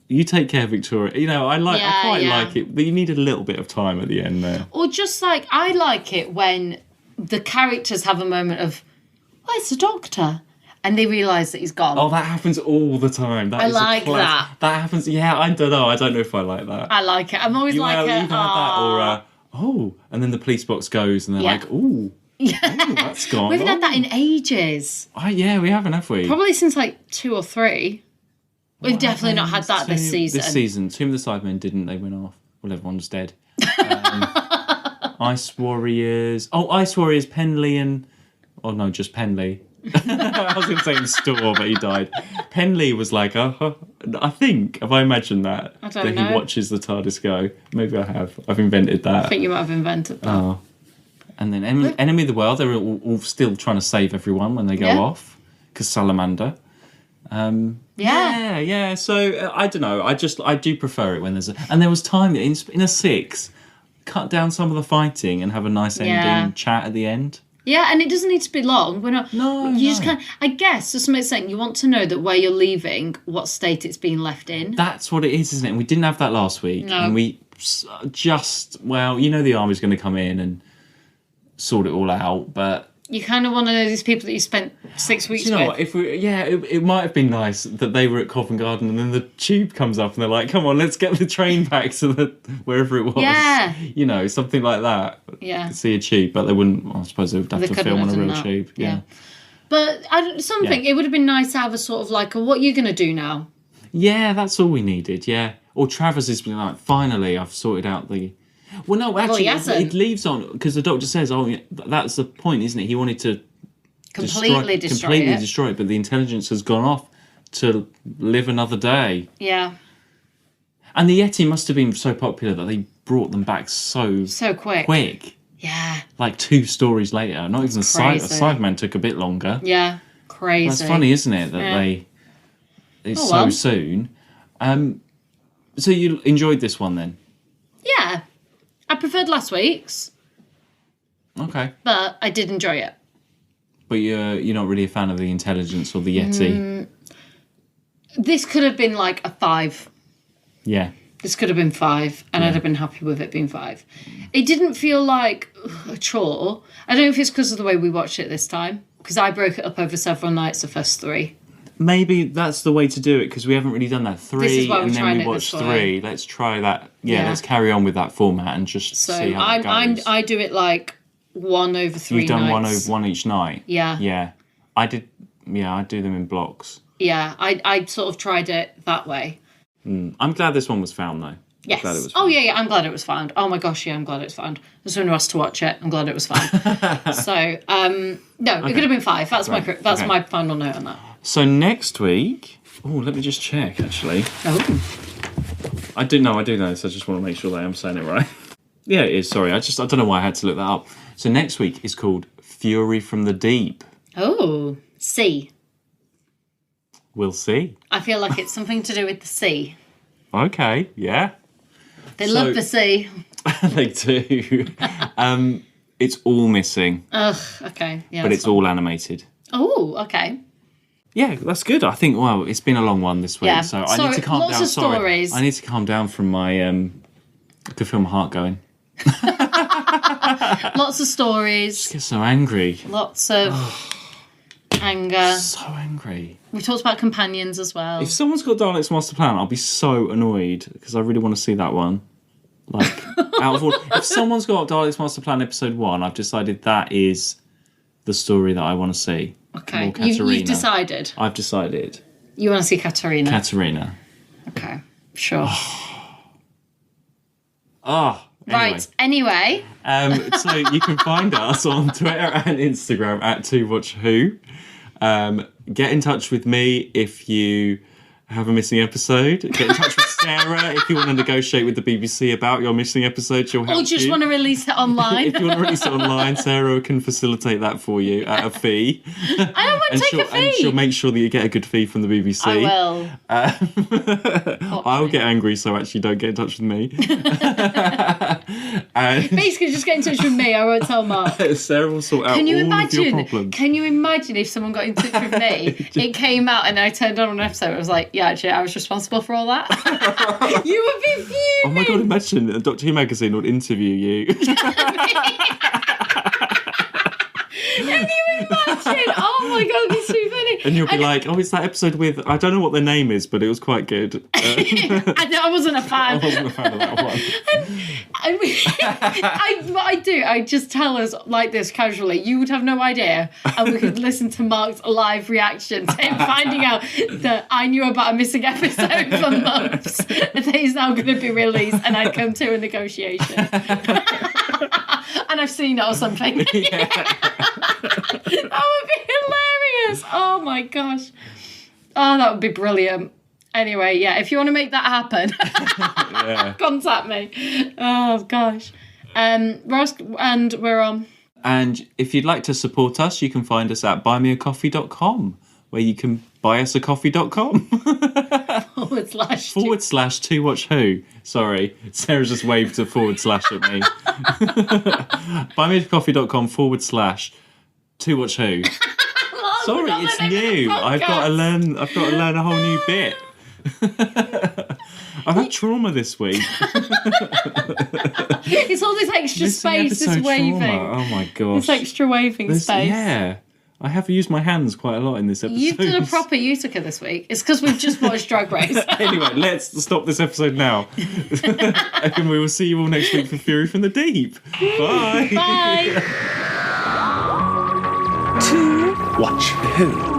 You take care, Victoria. I quite like it, but you need a little bit of time at the end there. Or just like, I like it when the characters have a moment of, oh, it's the Doctor. And they realise that he's gone. Oh, that happens all the time. I like that. That happens, yeah, I don't know. I don't know if I like that. I like it. I'm always You either had that or, oh, and then the police box goes and they're like, ooh. Yeah. Oh, that's gone. We haven't had that in ages. Yeah, we haven't, have we? Probably since like 2 or 3. We've definitely not had that this season. This season, Tomb of the Cybermen didn't. They went off. Well, everyone's dead. Ice Warriors. Oh, Ice Warriors, Penley and... Oh, no, just Penley. I was going to say in store, but he died. Penley was like, I think, have I imagined that? I don't know. He watches the TARDIS go. Maybe I have. I've invented that. I think you might have invented that. Oh. And then Enemy of the World, they're all still trying to save everyone when they go off. Because Salamander. Yeah. So, I don't know. I do prefer it when there's and there was time in a 6, cut down some of the fighting and have a nice ending chat at the end. Yeah, and it doesn't need to be long. We're not. No, just can't. I guess to some extent, you want to know that where you're leaving, what state it's being left in. That's what it is, isn't it? And we didn't have that last week, and we the army's going to come in and sort it all out, but you kind of want to know these people that you spent 6 weeks with. What? If it might have been nice that they were at Covent Garden and then the tube comes up and they're like, "Come on, let's get the train back to wherever it was." Yeah, something like that. Yeah, could see a tube, but they wouldn't. Well, I suppose they would have to film on a real tube. Yeah. But it would have been nice to have a sort of like, what are you going to do now? Yeah, that's all we needed. Yeah, or Travers has been like, finally, I've sorted out the. Well, no, actually, it leaves on because the Doctor says, "Oh, yeah, that's the point, isn't it? He wanted to completely destroy it, but the intelligence has gone off to live another day." Yeah. And the Yeti must have been so popular that they brought them back so quick. Yeah. Like 2 stories later. Not even the Cyberman took a bit longer. Yeah, crazy. That's funny, isn't it? That it's so soon. So you enjoyed this one then? Yeah. I preferred last week's. Okay. But I did enjoy it. But you're not really a fan of the intelligence or the Yeti? This could have been like a 5. Yeah. This could have been 5, and I'd have been happy with it being 5. It didn't feel like a chore. I don't know if it's because of the way we watched it this time, because I broke it up over several nights, the first 3. Maybe that's the way to do it, because we haven't really done that. 3, this is why and then we it watched this 3. way. Let's try that. Yeah, let's carry on with that format and just see how that goes. I do it like 1 over 3 You've done nights. one each night? Yeah. Yeah. I do them in blocks. Yeah, I sort of tried it that way. I'm glad this one was found, though. Yes. Glad it was Oh, found. yeah, I'm glad it was found. Oh, my gosh, yeah, I'm glad it was found. As soon as I asked to watch it, I'm glad it was found. So, no, it could have been 5. That's my final note on that. So next week... Oh, let me just check, actually. Oh. I do know, so I just want to make sure that I am saying it right. Yeah, it is, sorry. I don't know why I had to look that up. So next week is called Fury from the Deep. Oh, sea. We'll see. I feel like it's something to do with the sea. Okay, yeah. They love the sea. They do. It's all missing. Ugh, okay. Yeah, but it's all animated. Oh, okay. Yeah, that's good. I think, well, it's been a long one this week, Yeah. so I need to calm lots down. of stories. I need to calm down from my... I could feel my heart going. Lots of stories. I get so angry. Lots of anger. So angry. We talked about companions as well. If someone's got Dalek's Master Plan, I'll be so annoyed because I really want to see that one. Like, out of all, if someone's got Dalek's Master Plan episode 1, I've decided that is the story that I want to see. Okay, More Katarina. you've decided. I've decided. You want to see Katarina? Katarina. Okay, sure. Ah. Anyway. Right. Anyway. So you can find us on Twitter and Instagram at TwoWatchWho. Get in touch with me if you have a missing episode. Get in touch with Sarah if you want to negotiate with the BBC about your missing episode. She'll help you. Or just want to release it online. If you want to release it online, Sarah can facilitate that for you at a fee. I don't want to take a fee. And she'll make sure that you get a good fee from the BBC. I will. I'll get angry, so actually don't get in touch with me. And Basically, just get in touch with me. I won't tell Mark. Sarah will sort out all of your problems. Can you imagine if someone got in touch with me, it came out and I turned on an episode and I was like, yeah, actually, I was responsible for all that? You would be fuming. Oh my God, imagine Doctor Who magazine would interview you. Can you imagine? Oh my God, it'd be so funny. And you'll be like, oh, it's that episode with, I don't know what their name is, but it was quite good. I wasn't a fan. I wasn't a fan of that one. What I do, I just tell us like this casually. You would have no idea. And we could listen to Mark's live reaction to him finding out that I knew about a missing episode for months that is now going to be released and I'd come to a negotiation. And I've seen it or something. Yeah. That would be hilarious. Oh my gosh. Oh, that would be brilliant. Anyway, yeah, if you want to make that happen, contact me. Oh gosh. Ross, and we're on. And if you'd like to support us, you can find us at buymeacoffee.com, where you can buyusacoffee.com. // /2watchwho. Sorry, Sarah just waved a / at me. buymeacoffee.com /2watchwho. Sorry, it's new. I've got to learn a whole new bit. I've had trauma this week. It's all this extra space, this waving. Trauma. Oh my gosh. This extra waving space. Yeah. I have used my hands quite a lot in this episode. You've done a proper Utica this week. It's because we've just watched Drag Race. Anyway, let's stop this episode now. And we will see you all next week for Fury from the Deep. Bye. Bye. To watch who?